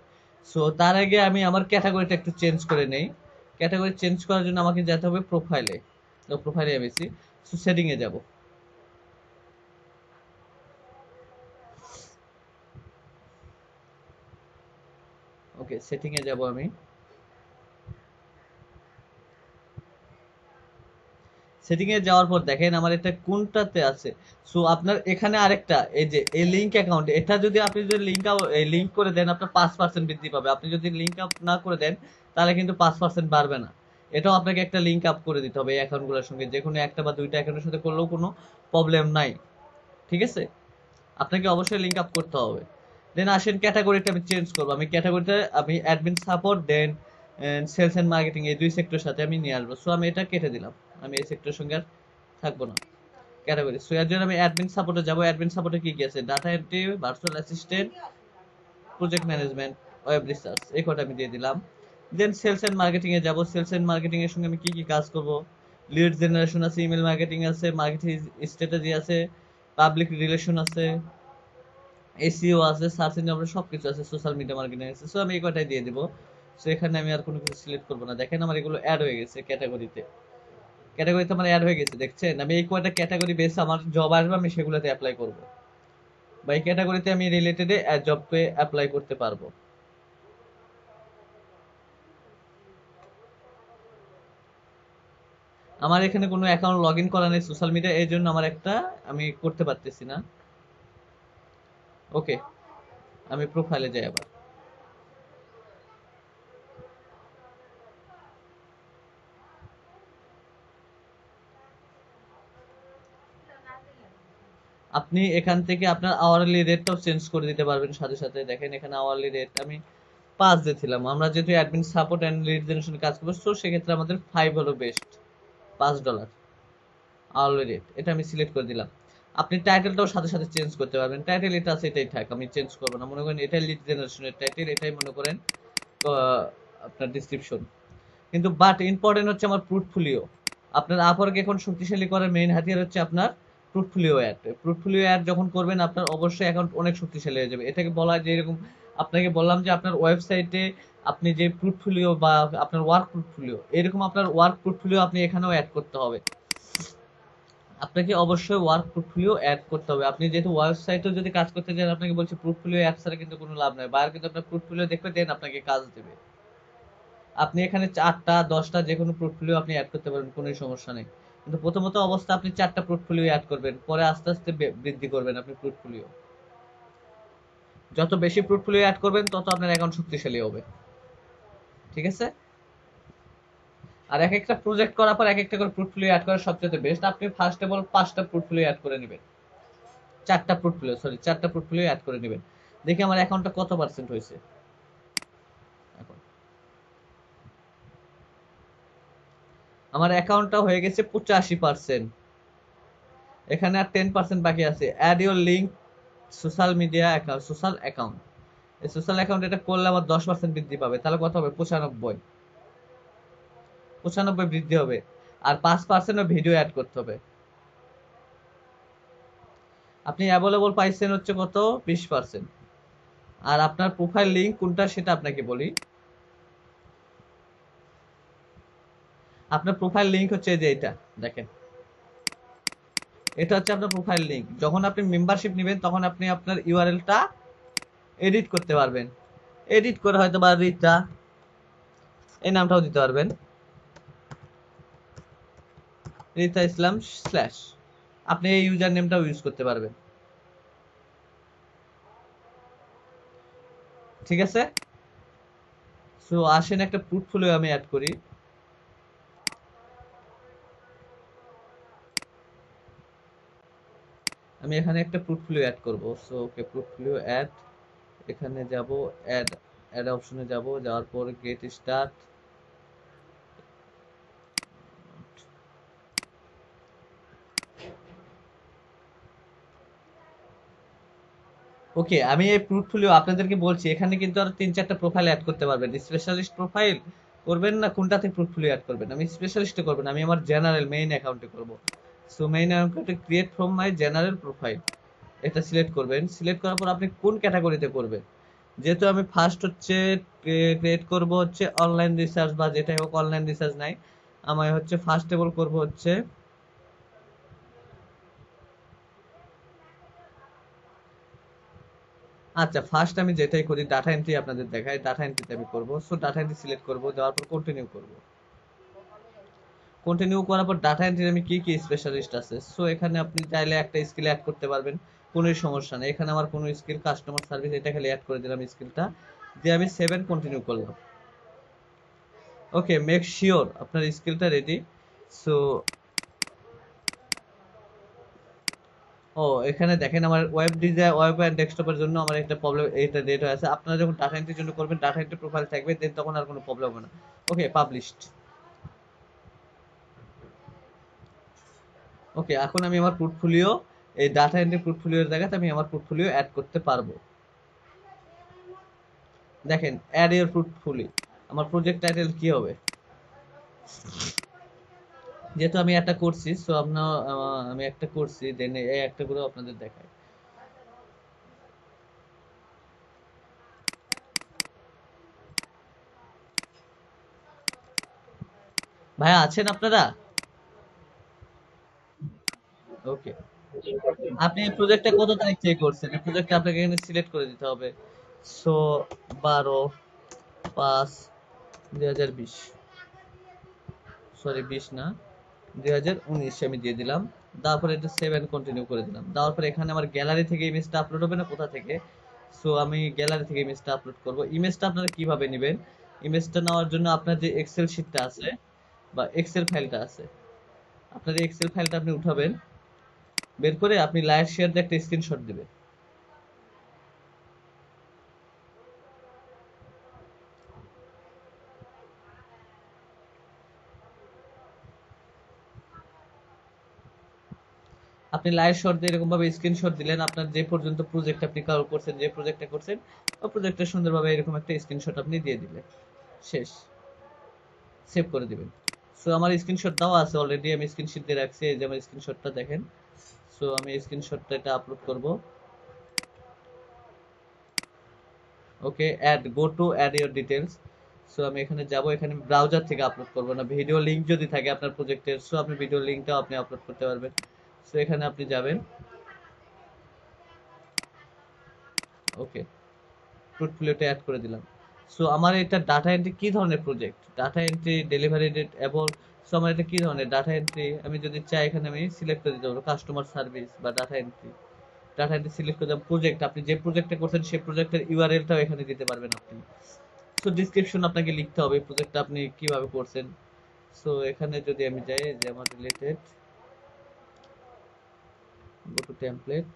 সো তার আগে আমি আমার ক্যাটাগরিটা একটু চেঞ্জ করে নেই। ক্যাটাগরি চেঞ্জ করার জন্য আমাকে যেতে হবে প্রোফাইলে। তো প্রোফাইলে এসেছি, সো সেটিং এ যাব। ওকে, সেটিং এ যাব আমি। সেটিং এ যাওয়ার পর দেখেন আমার এটা কোনটাতে আছে। সো আপনার এখানে আরেকটা, এই যে এই লিংক অ্যাকাউন্ট, এটা যদি আপনি যদি লিংক করে দেন আপনার 5% বৃদ্ধি পাবে। আপনি যদি লিংক আপ না করে দেন তাহলে কিন্তু 5% বাড়বে না। এটাও আপনাকে একটা লিঙ্ক আপ করে দিতে হবে এই অ্যাকাউন্টগুলোর সঙ্গে, যে কোনো একটা বা দুইটা অ্যাকাউন্টের সাথে করলেও কোনো প্রবলেম নাই, ঠিক আছে? আপনাকে অবশ্যই লিঙ্ক আপ করতে হবে। দেন আসেন ক্যাটাগরিটা আমি চেঞ্জ করবো, আমি ক্যাটাগরিটা আমি admin support then sales and marketing এই দুই সেক্টরের সাথে আমি নিয়ে আসবো। সো আমি এটা কেটে দিলাম, আমি এই সেক্টরের সঙ্গে আর থাকবো না ক্যাটাগরি। সো এর জন্য আমি অ্যাডমিন সাপোর্টে যাবো। অ্যাডমিন সাপোর্টে কি কি আছে? Data entry, virtual assistant, project management, web research, এই কটা আমি দিয়ে দিলাম। দেন সেলস এন্ড মার্কেটিং এ যাবো। সেলস এন্ড মার্কেটিং এর সঙ্গে আমি কি কি কাজ করব? লিড জেনারেশন আছে, ইমেল মার্কেটিং আছে, মার্কেটিং স্ট্র্যাটেজি আছে, পাবলিক রিলেশন আছে, এসইও আছে, সার্চ ইঞ্জিন অপটিমাইজেশন সবকিছু আছে, সোশ্যাল মিডিয়া মার্কেটিং আছে। সো আমি এই কটাই দিয়ে দিব। সো এখানে আমি আর কোনো কিছু সিলেক্ট করব না। দেখেন আমার এগুলো অ্যাড হয়ে গেছে ক্যাটাগরিতে, ক্যাটাগরিতে আমার অ্যাড হয়ে গেছে, দেখছেন? আমি এই কয়টা ক্যাটাগরি বেস আমার জব আসবে, আমি সেগুলোতে অ্যাপ্লাই করব, বা এই ক্যাটাগরিতে আমি রিলেটেড জবকে অ্যাপ্লাই করতে পারবো। আমার এখানে কোনো অ্যাকাউন্ট লগ ইন করা নেই সোশ্যাল মিডিয়া, এই জন্য আমার একটা আমি করতে পারতেছি না। ওকে, আমি প্রোফাইলে যাই আবার। আপনি এখান থেকে আপনার আওয়ারলি রেটটাও চেঞ্জ করে দিতে পারবেন সাথে সাথে। দেখেন এখানে আওয়ারলি রেট আমি 5 দিয়েছিলাম, আমরা যেহেতু admin support and lead generation কাজ করবো, তো সেক্ষেত্রে আমাদের 5 হলো বেস্ট, $5 আওয়ারলি রেট, এটা আমি সিলেক্ট করে দিলাম। আপনি টাইটেলটাও সাথে সাথে চেঞ্জ করতে পারবেন। টাইটেল এটা আছে এটাই থাক, আমি চেঞ্জ করবো না। মনে করেন এটাই লিড জেনারেশনের টাইটেল, এটাই মনে করেন আপনার ডিসক্রিপশন। কিন্তু বাট ইম্পর্টেন্ট হচ্ছে আমার পোর্টফোলিও। আপনার আপওয়ার্ক এখন শক্তিশালী করার মেইন হাতিয়ার হচ্ছে আপনার পোর্টফোলিও অ্যাড। পোর্টফোলিও অ্যাড যখন করবেন আপনার অবশ্যই অ্যাকাউন্ট অনেক শক্তিশালী হয়ে যাবে। এটাকে বলা হয় যে, এরকম আপনাকে বললাম যে আপনার ওয়েবসাইটে আপনি যে পোর্টফোলিও বা আপনার ওয়ার্ক পোর্টফোলিও, এরকম আপনার ওয়ার্ক পোর্টফোলিও আপনি এখানেও অ্যাড করতে হবে। আপনাকে অবশ্যই ওয়ার্ক পোর্টফোলিও অ্যাড করতে হবে। আপনি যেহেতু ওয়েবসাইটেও যদি কাজ করতে চান, আপনাকে বলছি পোর্টফোলিও অ্যাড ছাড়া কিন্তু কোনো লাভ নাই। বায়ার কিন্তু আপনার পোর্টফোলিও দেখবে, দেন আপনাকে কাজ দেবে। আপনি এখানে 4টা 10টা যে কোনো পোর্টফোলিও আপনি অ্যাড করতে পারবেন, কোনো সমস্যা নেই। কিন্তু প্রথমত অবস্থা আপনি 4টা পোর্টফোলিও অ্যাড করবেন, পরে আস্তে আস্তে বৃদ্ধি করবেন আপনি পোর্টফোলিও। যত বেশি পোর্টফোলিও অ্যাড করবেন তত আপনার অ্যাকাউন্ট শক্তিশালী হবে, ঠিক আছে? আর এক একটা প্রজেক্ট করার পর এক একটা করে পোর্টফোলিও অ্যাড করা সবচেয়ে বেস্ট। আপনি ফার্স্ট অফ অল 5টা পোর্টফোলিও অ্যাড করে নেবেন, 4টা পোর্টফোলিও অ্যাড করে নেবেন। দেখি আমার অ্যাকাউন্টটা কত পার্সেন্ট হয়েছে। এখন আমার অ্যাকাউন্টটা হয়ে গেছে 85%। এখানে আর 10% বাকি আছে। Add your link social media account, social account. এই সোশ্যাল অ্যাকাউন্ট এটা করলে আমার 10% বৃদ্ধি পাবে, তাহলে কত হবে? 95 বৃদ্ধি হবে। আর 5% ভিডিও অ্যাড করতে হবে। আপনি অ্যাভেলেবল পাইছেন হচ্ছে কত? 20%। আর আপনার প্রোফাইল লিঙ্ক কোনটা সেটা আপনাকে বলি। আপনার প্রোফাইল লিঙ্ক হচ্ছে যে এটা, দেখেন এটা হচ্ছে আপনার প্রোফাইল লিঙ্ক। যখন আপনি মেম্বারশিপ নেবেন তখন আপনি আপনার ইউআরএলটা এডিট করতে পারবেন। এডিট করে হয়তো বা রিতা এই নামটাও দিতে পারবেন, রিতা ইসলাম স্ল্যাশ, আপনি এই ইউজার নেমটাও ইউজ করতে পারবেন, ঠিক আছে? সো আসেন একটা পোর্টফোলিও আমি অ্যাড করি। আমি এখানে একটা পোর্টফোলিও অ্যাড করব। সো ওকে, পোর্টফোলিও অ্যাড, এখানে যাব, অ্যাড, অ্যাড অপশনে যাব, যাওয়ার পর গেট স্টার্ট। ওকে, আমি এই পোর্টফোলিও আপনাদেরকে বলছি, এখানে কিন্তু আরো 3-4টা প্রোফাইল অ্যাড করতে পারবেন। স্পেশালিস্ট প্রোফাইল করবেন না কোনটাতে পোর্টফোলিও অ্যাড করবেন? আমি স্পেশালিস্টে করবেন, আমি আমার জেনারেল মেইন অ্যাকাউন্টে করব। সো মেইন অ্যাকাউন্টে create from my general profile, এটা সিলেক্ট করবেন। সিলেক্ট করার পর আপনি কোন ক্যাটাগরিতে করবেন? যেহেতু আমি ফার্স্ট হচ্ছে ক্রিয়েট করব হচ্ছে অনলাইন রিসার্চ বা যেটাই হোক, অনলাইন রিসার্চ নাই, আমি হচ্ছে ফার্স্ট টেবল করব হচ্ছে আচ্ছা, ফার্স্ট আমি যেটাই করি ডাটা এন্ট্রি আপনাদের দেখাই, ডাটা এন্ট্রিতে আমি করব। সো ডাটা এন্ট্রি সিলেক্ট করব, দেওয়ার পর কন্টিনিউ করব। কন্টিনিউ করার পর ডাটা এন্ট্রি আমি কি কি স্পেশালিস্ট আছে, সো এখানে আপনি চাইলে একটা স্কিল অ্যাড করতে পারবেন, কোনো সমস্যা নেই। এখানে আমার কোনো স্কিল কাস্টমার সার্ভিস, এটা খালি অ্যাড করে দিলাম স্কিলটা, দিয়ে আমি 7 কন্টিনিউ করলাম। ওকে, মেক শিওর আপনার স্কিলটা রেডি। সো এখানে দেখেন আমার ওয়েব ডিজাইন, ওয়েব এন্ড ডেস্কটপের জন্য আমার একটা প্রবলেম, এটা ডেট হয়ে আছে। আপনারা যখন ডাটা এন্ট্রির জন্য করবেন, ডাটা এন্ট্রি প্রোফাইল থাকবে, দেন তখন আর কোনো প্রবলেম হবে না। ওকে, পাবলিশড। ওকে, এখন আমি আমার পোর্টফোলিও, এই ডাটা এন্ট্রি পোর্টফোলিওর জায়গাতে আমি আমার পোর্টফোলিও অ্যাড করতে পারবো। দেখেন, অ্যাড ইওর পোর্টফোলিও, আমার প্রজেক্ট টাইটেল কি হবে? যেহেতু আমি একটা করছি, সো আপনার, আমি একটা করছি, দেন এই একটা করে আপনাদের দেখাই। ভাইয়া আছেন আপনারা? ওকে, আপনি এই প্রজেক্টটা কত তারিখ থেকে করছেন? এই প্রজেক্টটা আপনাকে এখানে সিলেক্ট করে দিতে হবে। সো 12/5/2020, সরি 20 না, 2019 আমি দিয়ে দিলাম। তারপরে এটা সেভ এন্ড কন্টিনিউ করে দিলাম। দেওয়ার পরে এখানে আমার গ্যালারি থেকে ইমেজটা আপলোড হবে না, কোথা থেকে? সো আমি গ্যালারি থেকে ইমেজটা আপলোড করব। ইমেজটা আপনারা কিভাবে নেবেন? ইমেজটা নেওয়ার জন্য আপনার যে এক্সেল শিটটা আছে বা এক্সেল ফাইলটা আছে, আপনার এই এক্সেল ফাইলটা আপনি উঠাবেন, বের করে আপনি লাইভ শেয়ার দিয়ে একটা স্ক্রিনশট দিবেন। আপনি লাইভ শট দিয়ে এরকম ভাবে স্ক্রিনশট দিলেন, আপনার যে পর্যন্ত প্রজেক্ট আপনি কভার করছেন, যে প্রজেক্টটা করছেন, ওই প্রজেক্টটা সুন্দরভাবে এরকম একটা স্ক্রিনশট আপনি দিয়ে দিলেন। শেষ, সেভ করে দিবেন। সো আমার স্ক্রিনশট দেওয়া আছে অলরেডি, আমি স্ক্রিনশট দিয়ে রাখছি, এই যে আমার স্ক্রিনশটটা দেখেন। সো আমি স্ক্রিনশটটা এটা আপলোড করব। Okay, add, go to add your details. So আমি এখানে যাব, এখানে ব্রাউজার থেকে আপলোড করব না, ভিডিও লিংক যদি থাকে আপনার প্রজেক্টের, সো আপনি ভিডিও লিংকটাও আপনি আপলোড করতে পারবেন। সো এখানে আপনি যাবেন। ওকে, পোর্টফোলিওতে অ্যাড করে দিলাম। সো আমার এটা ডাটা এন্ট্রি কি ধরনের project? Data entry, delivery date এবং, সো আমার এটা কি ধরনের ডাটা এন্ট্রি? আমি যদি চাই এখানে আমি সিলেক্ট করে দিতে পারবো কাস্টমার সার্ভিস বা data entry. Data entry select করে দিলাম। প্রজেক্ট, আপনি যে প্রজেক্টটা করছেন সেই প্রজেক্টের ইউআরএলটাও এখানে দিতে পারবেন আপনি। সো ডিসক্রিপশন আপনাকে লিখতে হবে প্রজেক্টটা আপনি কিভাবে করছেন। সো এখানে যদি আমি যাই যে আমার রিলেটেড, গো টু টেমপ্লেট,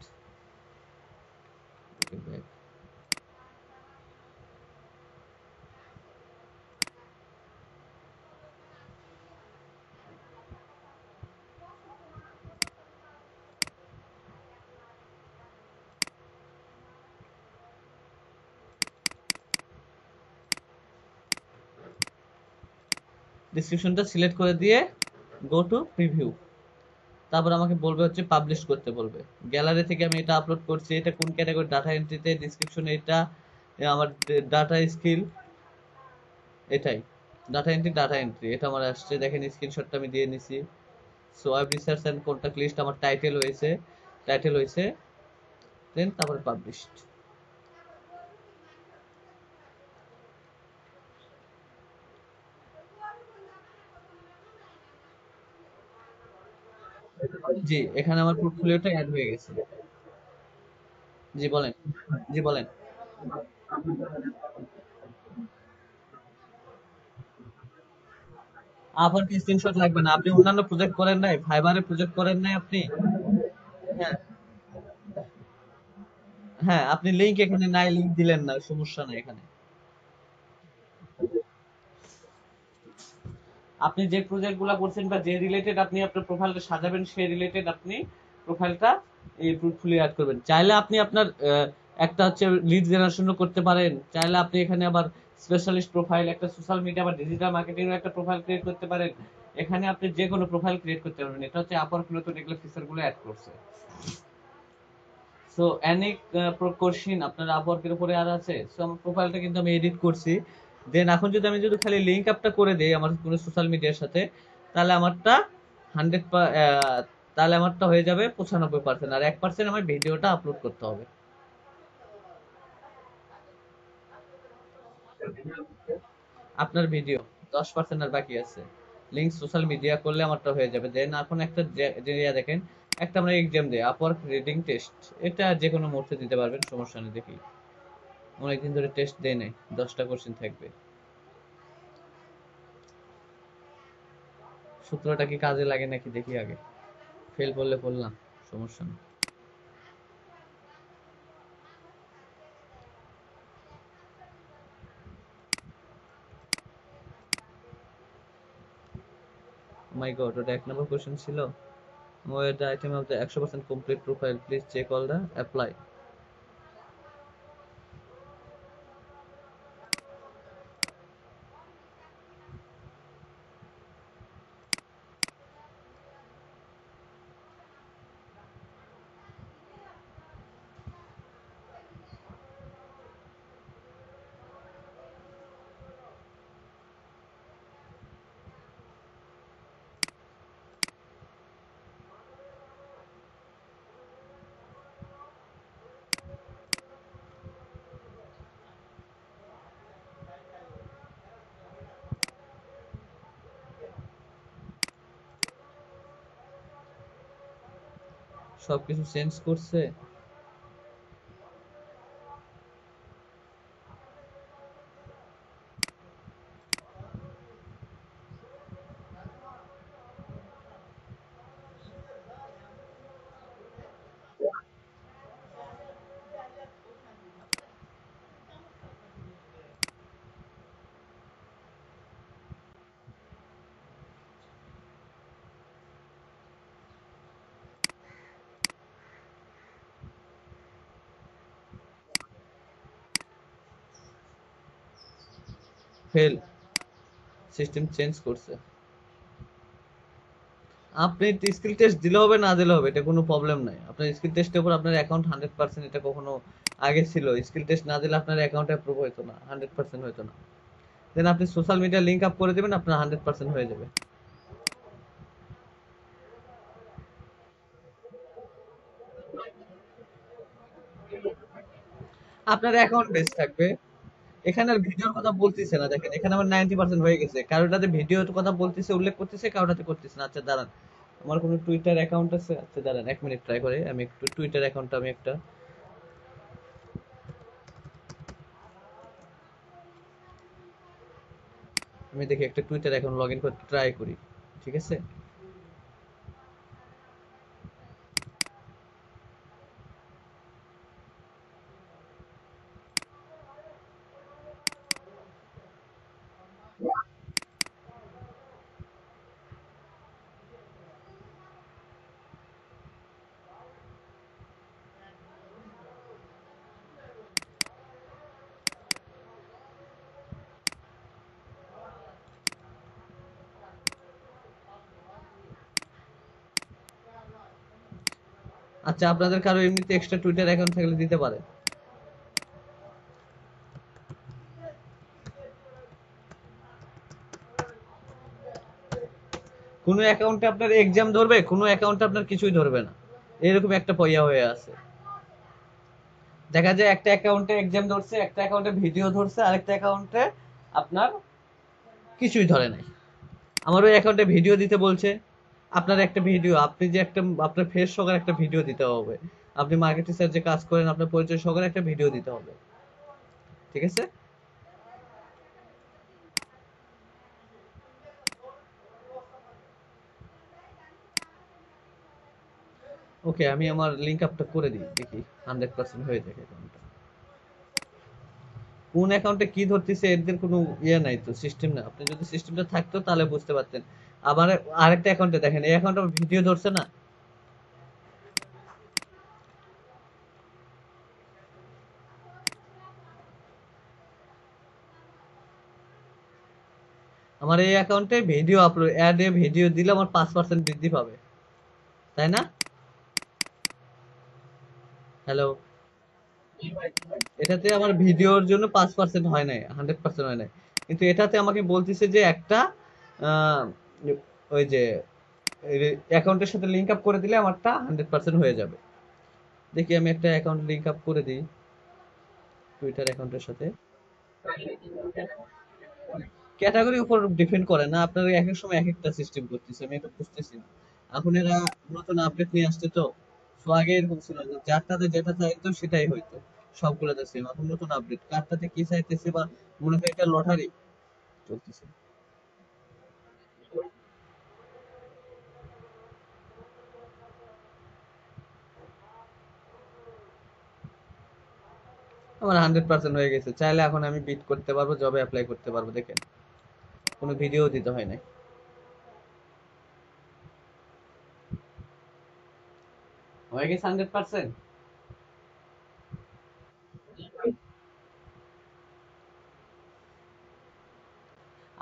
ডিসক্রিপশনটা সিলেক্ট করে দিয়ে গো টু প্রিভিউ, তারপর আমাকে বলবে হচ্ছে পাবলিশ করতে বলবে। গ্যালারি থেকে আমি এটা আপলোড করছি, এটা কোন ক্যাটাগরি? ডাটা এন্ট্রিতে, ডিসক্রিপশনে এটা আমার ডাটা স্কিল, এটাই ডাটা এন্ট্রি, ডাটা এন্ট্রি এটা আমার আসছে, দেখেন স্ক্রিনশটটা আমি দিয়ে নিছি। So web research and contact list আমার টাইটেল হয়েছে, টাইটেল হয়েছে, দেন তারপরে পাবলিশড। জি, এখানে আমার পোর্টফোলিওটা অ্যাড হয়ে গেছে। জি বলেন, জি বলেন। আপনার কি স্ক্রিনশট লাগবে না? আপনি অন্যান্য প্রজেক্ট করেন নাই? ফাইবারে প্রজেক্ট করেন নাই আপনি? হ্যাঁ, হ্যাঁ, আপনি লিংক এখানে নাই, লিংক দিলেন না, সমস্যা নাই এখানে। আপনি যে প্রজেক্ট গুলা করছেন বা যে রিলেটেড আপনি আপনার প্রোফাইলটা সাজাবেন, সেই রিলেটেড আপনি প্রোফাইলটা এই পোর্টফোলিও অ্যাড করবেন। চাইলে আপনি আপনার একটা হচ্ছে লিড জেনারেশন করতে পারেন, চাইলে আপনি এখানে আবার স্পেশালিস্ট প্রোফাইল, একটা সোশ্যাল মিডিয়া বা ডিজিটাল মার্কেটিং এর একটা প্রোফাইল ক্রিয়েট করতে পারেন। এখানে আপনি যে কোনো প্রোফাইল ক্রিয়েট করতে পারবেন। এটা হচ্ছে আপওয়ার্ক নতুন এগুলো ফিচার গুলো অ্যাড করছে। সো অনেক কোশ্চিন আপনার আপওয়ার্কের উপরে আর আছে। সো আমার প্রোফাইলটা কিন্তু আমি এডিট করছি। দেন এখন যদি আমি যদি খালি লিংক আপটা করে দেই আমার কোনো সোশ্যাল মিডিয়ার সাথে, তাহলে আমারটা 100, তাহলে আমারটা হয়ে যাবে 95%, আর 1% আমার ভিডিওটা আপলোড করতে হবে। আপনার ভিডিও 10% আর বাকি আছে। লিংক সোশ্যাল মিডিয়া করলে আমারটা হয়ে যাবে। দেন এখন একটা দেখেন, একটা আমরা এক্সাম দেই, আপওয়ার্ক রিডিং টেস্ট। এটা যে কোনো মুহূর্তে দিতে পারবেন, সমস্যা নেই। দেখি অনেকদিন ধরে টেস্ট দেয় নাই, 10টা কোশ্চেন থাকবে। সূত্রটা কি কাজে লাগে নাকি দেখি আগে। ফেল করলে করলাম, সমস্যা না। মাই গড, ওটা 1 নম্বর কোশ্চেন ছিল। Where the item of the 100% complete profile, please check all the apply. সবকিছু চেঞ্জ করছে। ফেল, সিস্টেম চেঞ্জ করছে। আপনি স্কিল টেস্ট দিলে হবে না দিলে হবে, এটা কোনো প্রবলেম নাই। আপনার স্কিল টেস্টের উপর আপনার অ্যাকাউন্ট 100%, এটা কখনো আগে ছিল। স্কিল টেস্ট না দিলে আপনার অ্যাকাউন্ট অ্যাপ্রুভ হতো না, 100% হতো না। দেন আপনি সোশ্যাল মিডিয়া লিংক আপ করে দিবেন, আপনার 100% হয়ে যাবে। আপনার অ্যাকাউন্ট বেস থাকবে। এখানে আর ভিডিওর কথা বলতেছে না, দেখেন এখানে আমার 90% হয়ে গেছে। কারোটাতে ভিডিওর কথা বলতেছে, উল্লেখ করতেছে, কারোটাতে করতেছে না। আচ্ছা দাঁড়ান, আমার কোনো টুইটার অ্যাকাউন্ট আছে? আচ্ছা দাঁড়ান 1 মিনিট ট্রাই করে, আমি একটু টুইটার অ্যাকাউন্টটা আমি একটা, আমি দেখি একটা টুইটার অ্যাকাউন্ট লগ ইন করতে ট্রাই করি, ঠিক আছে? আচ্ছা আপনাদের কারো এমনিতে এক্সট্রা টুইটার অ্যাকাউন্ট থাকলে দিতে পারে। কোনো অ্যাকাউন্টে আপনার এক্সাম ধরবে, কোনো অ্যাকাউন্টে আপনার কিছুই ধরবে না, এরকম একটা পয়য়া হয়ে আছে। দেখা যায় একটা অ্যাকাউন্টে এক্সাম ধরছে, একটা অ্যাকাউন্টে ভিডিও ধরছে, আরেকটা অ্যাকাউন্টে আপনার কিছুই ধরে নাই। আমার ওই অ্যাকাউন্টে ভিডিও দিতে বলছে। আপনার একটা ভিডিও, আপনি যে একটা আপনার ফেস সহকারে একটা ভিডিও দিতে হবে। আপনি মার্কেট রিসার্চ যে কাজ করেন, আপনার পরিচয় সহকারে একটা ভিডিও দিতে হবে, ঠিক আছে? ওকে, আমি আমার লিংক আপটা করে দিই, দেখি 100% হয়ে যায় অ্যাকাউন্টটা। কোন অ্যাকাউন্টে কি ধরতেছে এদের কোনো ইয়ে নাই তো, সিস্টেম না। আপনি যদি সিস্টেমটা থাকতো তাহলে বুঝতে পারতেন। আবার আরেকটা অ্যাকাউন্টে দেখেন, এই অ্যাকাউন্টে ভিডিও ধরছে না। আমার এই অ্যাকাউন্টে ভিডিও আপলোড, অ্যাড এ ভিডিও দিলে আমার 5% বৃদ্ধি পাবে, তাই না? হ্যালো, এটাতে আমার ভিডিওর জন্য 5% হয় নাই, 100% হয় নাই। কিন্তু এটাতে আমাকে বলতেছে যে একটা আহ, ওই যে অ্যাকাউন্টের সাথে লিংক আপ করে দিলে আমারটা 100% হয়ে যাবে। দেখি আমি একটা অ্যাকাউন্ট লিংক আপ করে দিই টুইটার অ্যাকাউন্টের সাথে। ক্যাটাগরির উপর ডিপেন্ড করে না, আপনার এক এক সময় এক একটা সিস্টেম করতেছে, আমি এটা বুঝতেছি না। এখন এরা নতুন আপডেট নিয়ে আসছে তো। তো আগে এরকম ছিল না, যারটাতে যেটা চাইতো সেটাই হইতো, সবগুলোতে সেম। এখন নতুন আপডেট, কারটাতে কি চাইতেছে বা মনে হয় এটা লটারি চলতেছে। আমার 100% হয়ে গেছে, চাইলে এখন আমি বিট করতে পারবো, জবে অ্যাপ্লাই করতে পারবো, দেখেন কোনো ভিডিও দিতে হয় নাই। হয়ে গেছে 100%।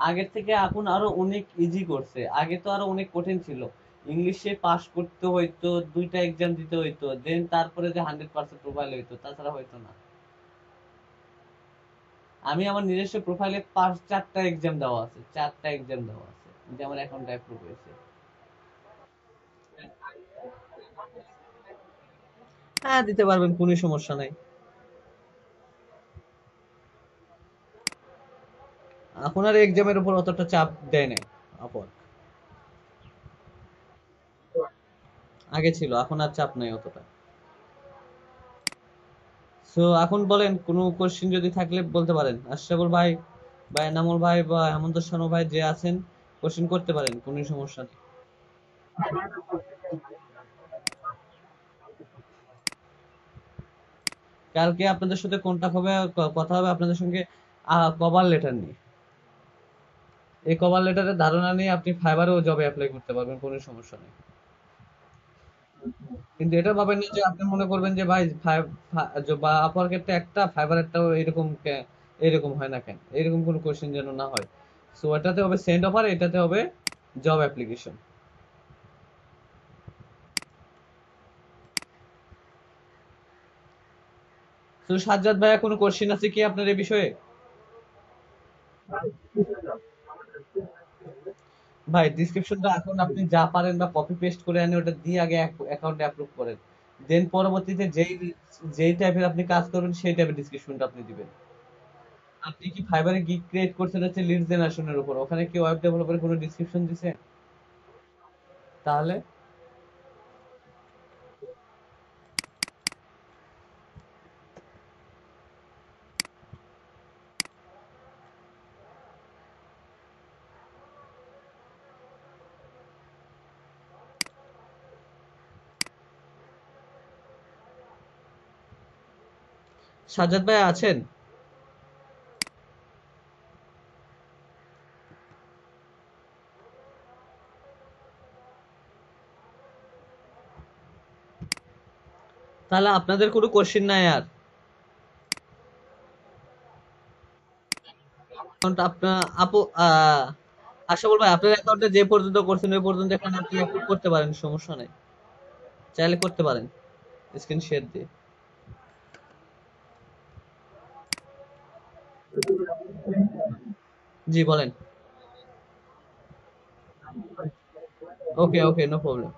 আগের থেকে এখন আরো অনেক ইজি করছে, আগে তো আরো অনেক কঠিন ছিল। ইংলিশে পাস করতে হইতো, 2টা এক্সাম দিতে হইতো, দেন তারপরে যে 100% প্রোফাইল হইতো, তাছাড়া হইতো না। আমি আমার নিজস্ব প্রোফাইলে 4টা এক্সাম দেওয়া আছে, 4টা এক্সাম দেওয়া আছে, যে আমার অ্যাকাউন্ট অ্যাপ্রুভ হয়েছে। হ্যাঁ দিতে পারবেন, কোনো সমস্যা নাই। এখন আর এক্সামের উপর অতটা চাপ দেয় না আপর, আগে ছিল, এখন আর চাপ নাই অতটা। সো এখন বলেন, কোনো কোশ্চেন যদি থাকলে বলতে পারেন, আশরাফুল ভাই বা এনামুল ভাই বা হেমন্ত শানু ভাই যে আছেন, কোশ্চেন করতে পারেন, কোনো সমস্যা নেই। কালকে আপনাদের সাথে কন্টাক্ট হবে, কথা হবে আপনাদের সঙ্গে কভার লেটার নিয়ে। এই কভার লেটারের ধারণা নিয়ে আপনি ফাইবারেও জবে অ্যাপ্লাই করতে পারবেন, কোনো সমস্যা নেই। কিন্তু এটা ভাবেন না যে আপনি মনে করবেন যে ভাই বা আপওয়ার্কের একটা ফাইবারেরটাও এরকম এরকম হয় না কেন, এরকম কোনো কোশ্চেন যেন না হয়। সো এটাতে হবে সেন্ড অফার, এটাতে হবে জব অ্যাপ্লিকেশন। তো সাজ্জাদ ভাইয়া, কোনো কোশ্চেন আছে কি আপনার এই বিষয়ে? ভাই ডিসক্রিপশনটা এখন আপনি যা পারেন বা কপি পেস্ট করে আনে ওটা দিয়ে আগে অ্যাকাউন্টে অ্যাপ্রুভ করেন, দেন পরবর্তীতে যেই যেই টাইপের আপনি কাজ করবেন সেই টাইপের ডিসক্রিপশনটা আপনি দিবেন। আপনি কি ফাইবারে গিগ ক্রিয়েট করছেন হচ্ছে লিড জেনারেশনের উপর, ওখানে কি ওয়েব ডেভেলপের কোনো ডিসক্রিপশন দিছে? তাহলে সাজ্জাদ ভাই আছেন? তাহলে আপনাদের কোনো কোশ্চেন নাই আর? অ্যাকাউন্ট আপনার আপু আশাফুল ভাই, আপনার অ্যাকাউন্টে যে পর্যন্ত করছেন ওই পর্যন্ত এখানে আপনি আপলোড করতে পারেন, সমস্যা নাই, চাইলে করতে পারেন স্ক্রিন শেয়ার দিয়ে। জি বলেন। ওকে ওকে, নো প্রবলেম।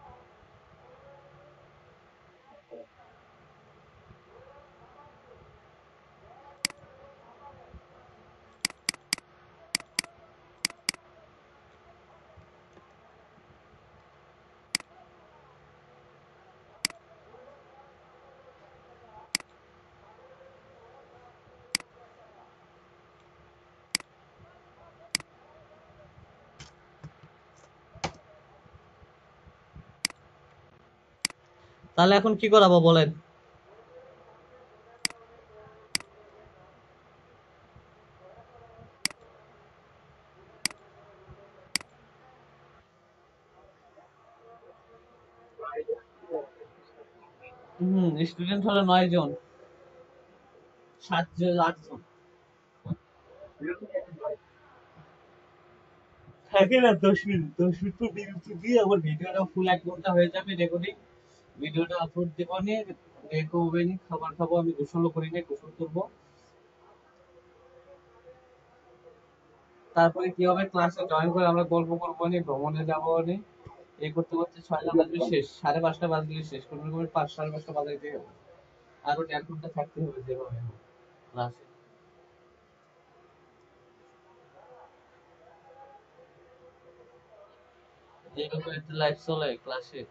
তাহলে এখন কি করাবো বলেন? স্টুডেন্ট হলো 9 জন। 7 জন, 8 জন। থাকে না, 10 মিনিট, 10 মিনিট পর বিরতি দিয়ে আমার ভিডিওটা ফুল 1 ঘন্টা হয়ে যাবে রেকর্ডিং। ভিডিওটা আপলোড দেবো নিয়ে, দেখবো নি, খাবার খাবো, আমি গোসলও করি নাই, গোসল করবো। তারপরে কি হবে, ক্লাসে জয়েন করে আমরা গল্প করবো নি, ভ্রমণে যাবো নি। এই করতে করতে 6টা বাজবে শেষ, 5:30 বাজলে শেষ, কোনো রকমের 5, 5:30 বাজাইতে হবে। আরো 1.5 ঘন্টা থাকতে হবে যেভাবে হোক ক্লাসে। এইভাবে একটা লাইফ চলে ক্লাসে।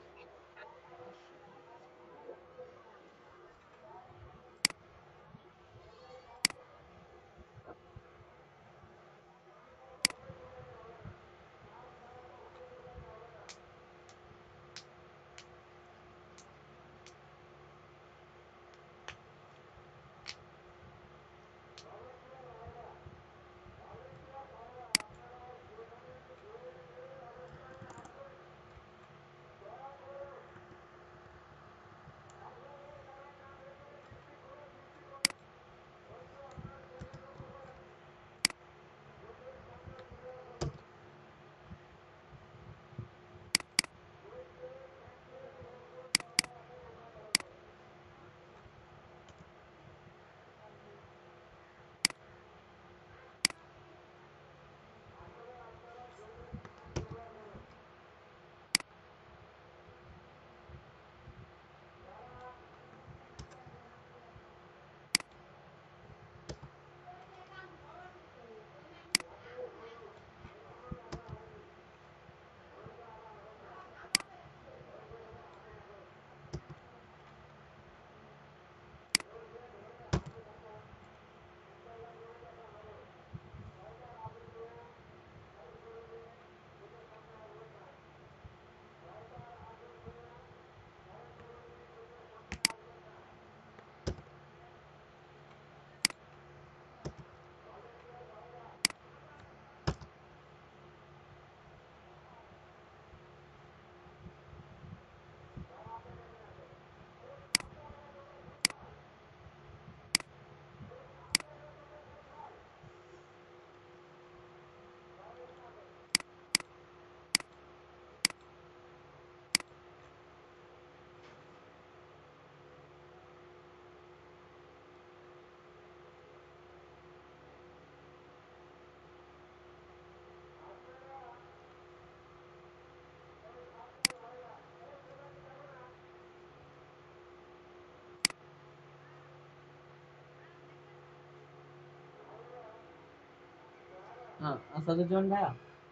আসাদুজ্জামান ভাইয়া।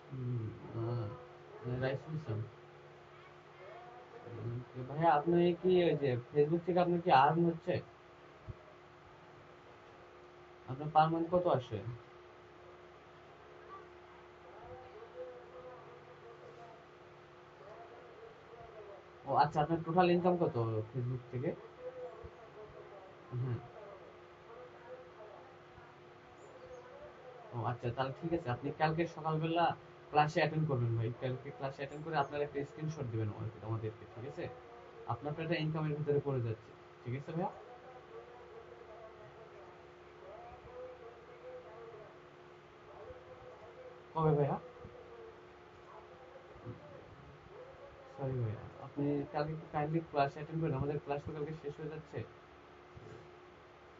হুম, আহ, রাইসুল ইসলাম। ভাইয়া আপনি কি ওই যে ফেসবুক থেকে আপনার কি আর্ন হচ্ছে? আপনার পার মান্থ কত আসে? ও আচ্ছা, আপনার টোটাল ইনকাম কত ফেসবুক থেকে? হ্যাঁ। ও আচ্ছা, তাহলে ঠিক আছে, আপনি কালকে সকালবেলা ক্লাসে অ্যাটেন্ড করবেন ভাই। কালকে ক্লাসে অ্যাটেন্ড করে আপনার একটা স্ক্রিনশট দিবেন আমাদেরকে, ঠিক আছে? আপনার তো এটা ইনকামের ভিতরে পড়ে যাচ্ছে, ঠিক আছে ভাইয়া? কবে ভাইয়া? সরি ভাইয়া, আপনি কালকে একটু কাইন্ডলি ক্লাসে অ্যাটেন্ড করেন, আমাদের ক্লাস তো কালকে শেষ হয়ে যাচ্ছে।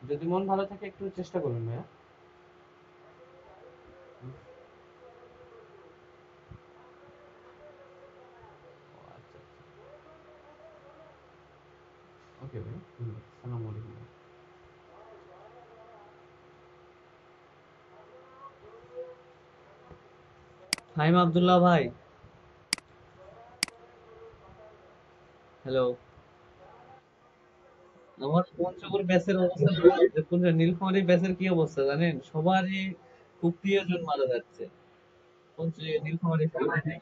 যদি মন ভালো থাকে একটু চেষ্টা করবেন ভাইয়া। ও আচ্ছা আচ্ছা। ওকে ভাই, ধন্যবাদ। সালামু আলাইকুম ভাই। ফাহিম আব্দুল্লাহ ভাই, হ্যালো। আমার পঞ্চগড় ব্যাচের অবস্থা, নীলফামারী ব্যাচের কি অবস্থা জানেন? সবারই খুব প্রিয়জন মারা যাচ্ছে নীলফামারী থেকে।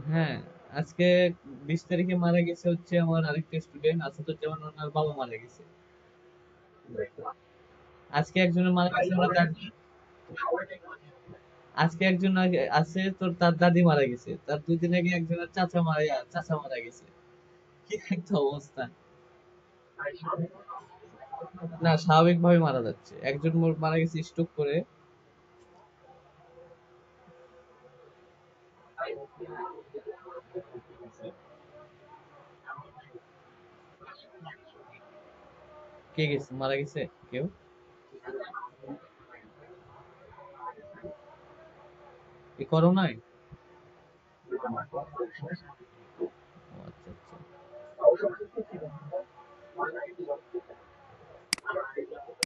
হ্যাঁ, আজকে 20 তারিখে মারা গেছে হচ্ছে আমার আরেকটা স্টুডেন্ট আসাদুজ্জামান, ওনার বাবা মারা গেছে। আজকে একজনের মারা গেছে, আজকে একজন আছে তোর, তার দাদি মারা গেছে। তার 2 দিন আগে একজনের চাচা মারা গেছে। কি একটা অবস্থা! না, স্বাভাবিক ভাবে মারা যাচ্ছে। একজন মারা গেছে স্ট্রোক করে। কে গেছে, মারা গেছে কেউ? এই করোনায়? ও আচ্ছা আচ্ছা।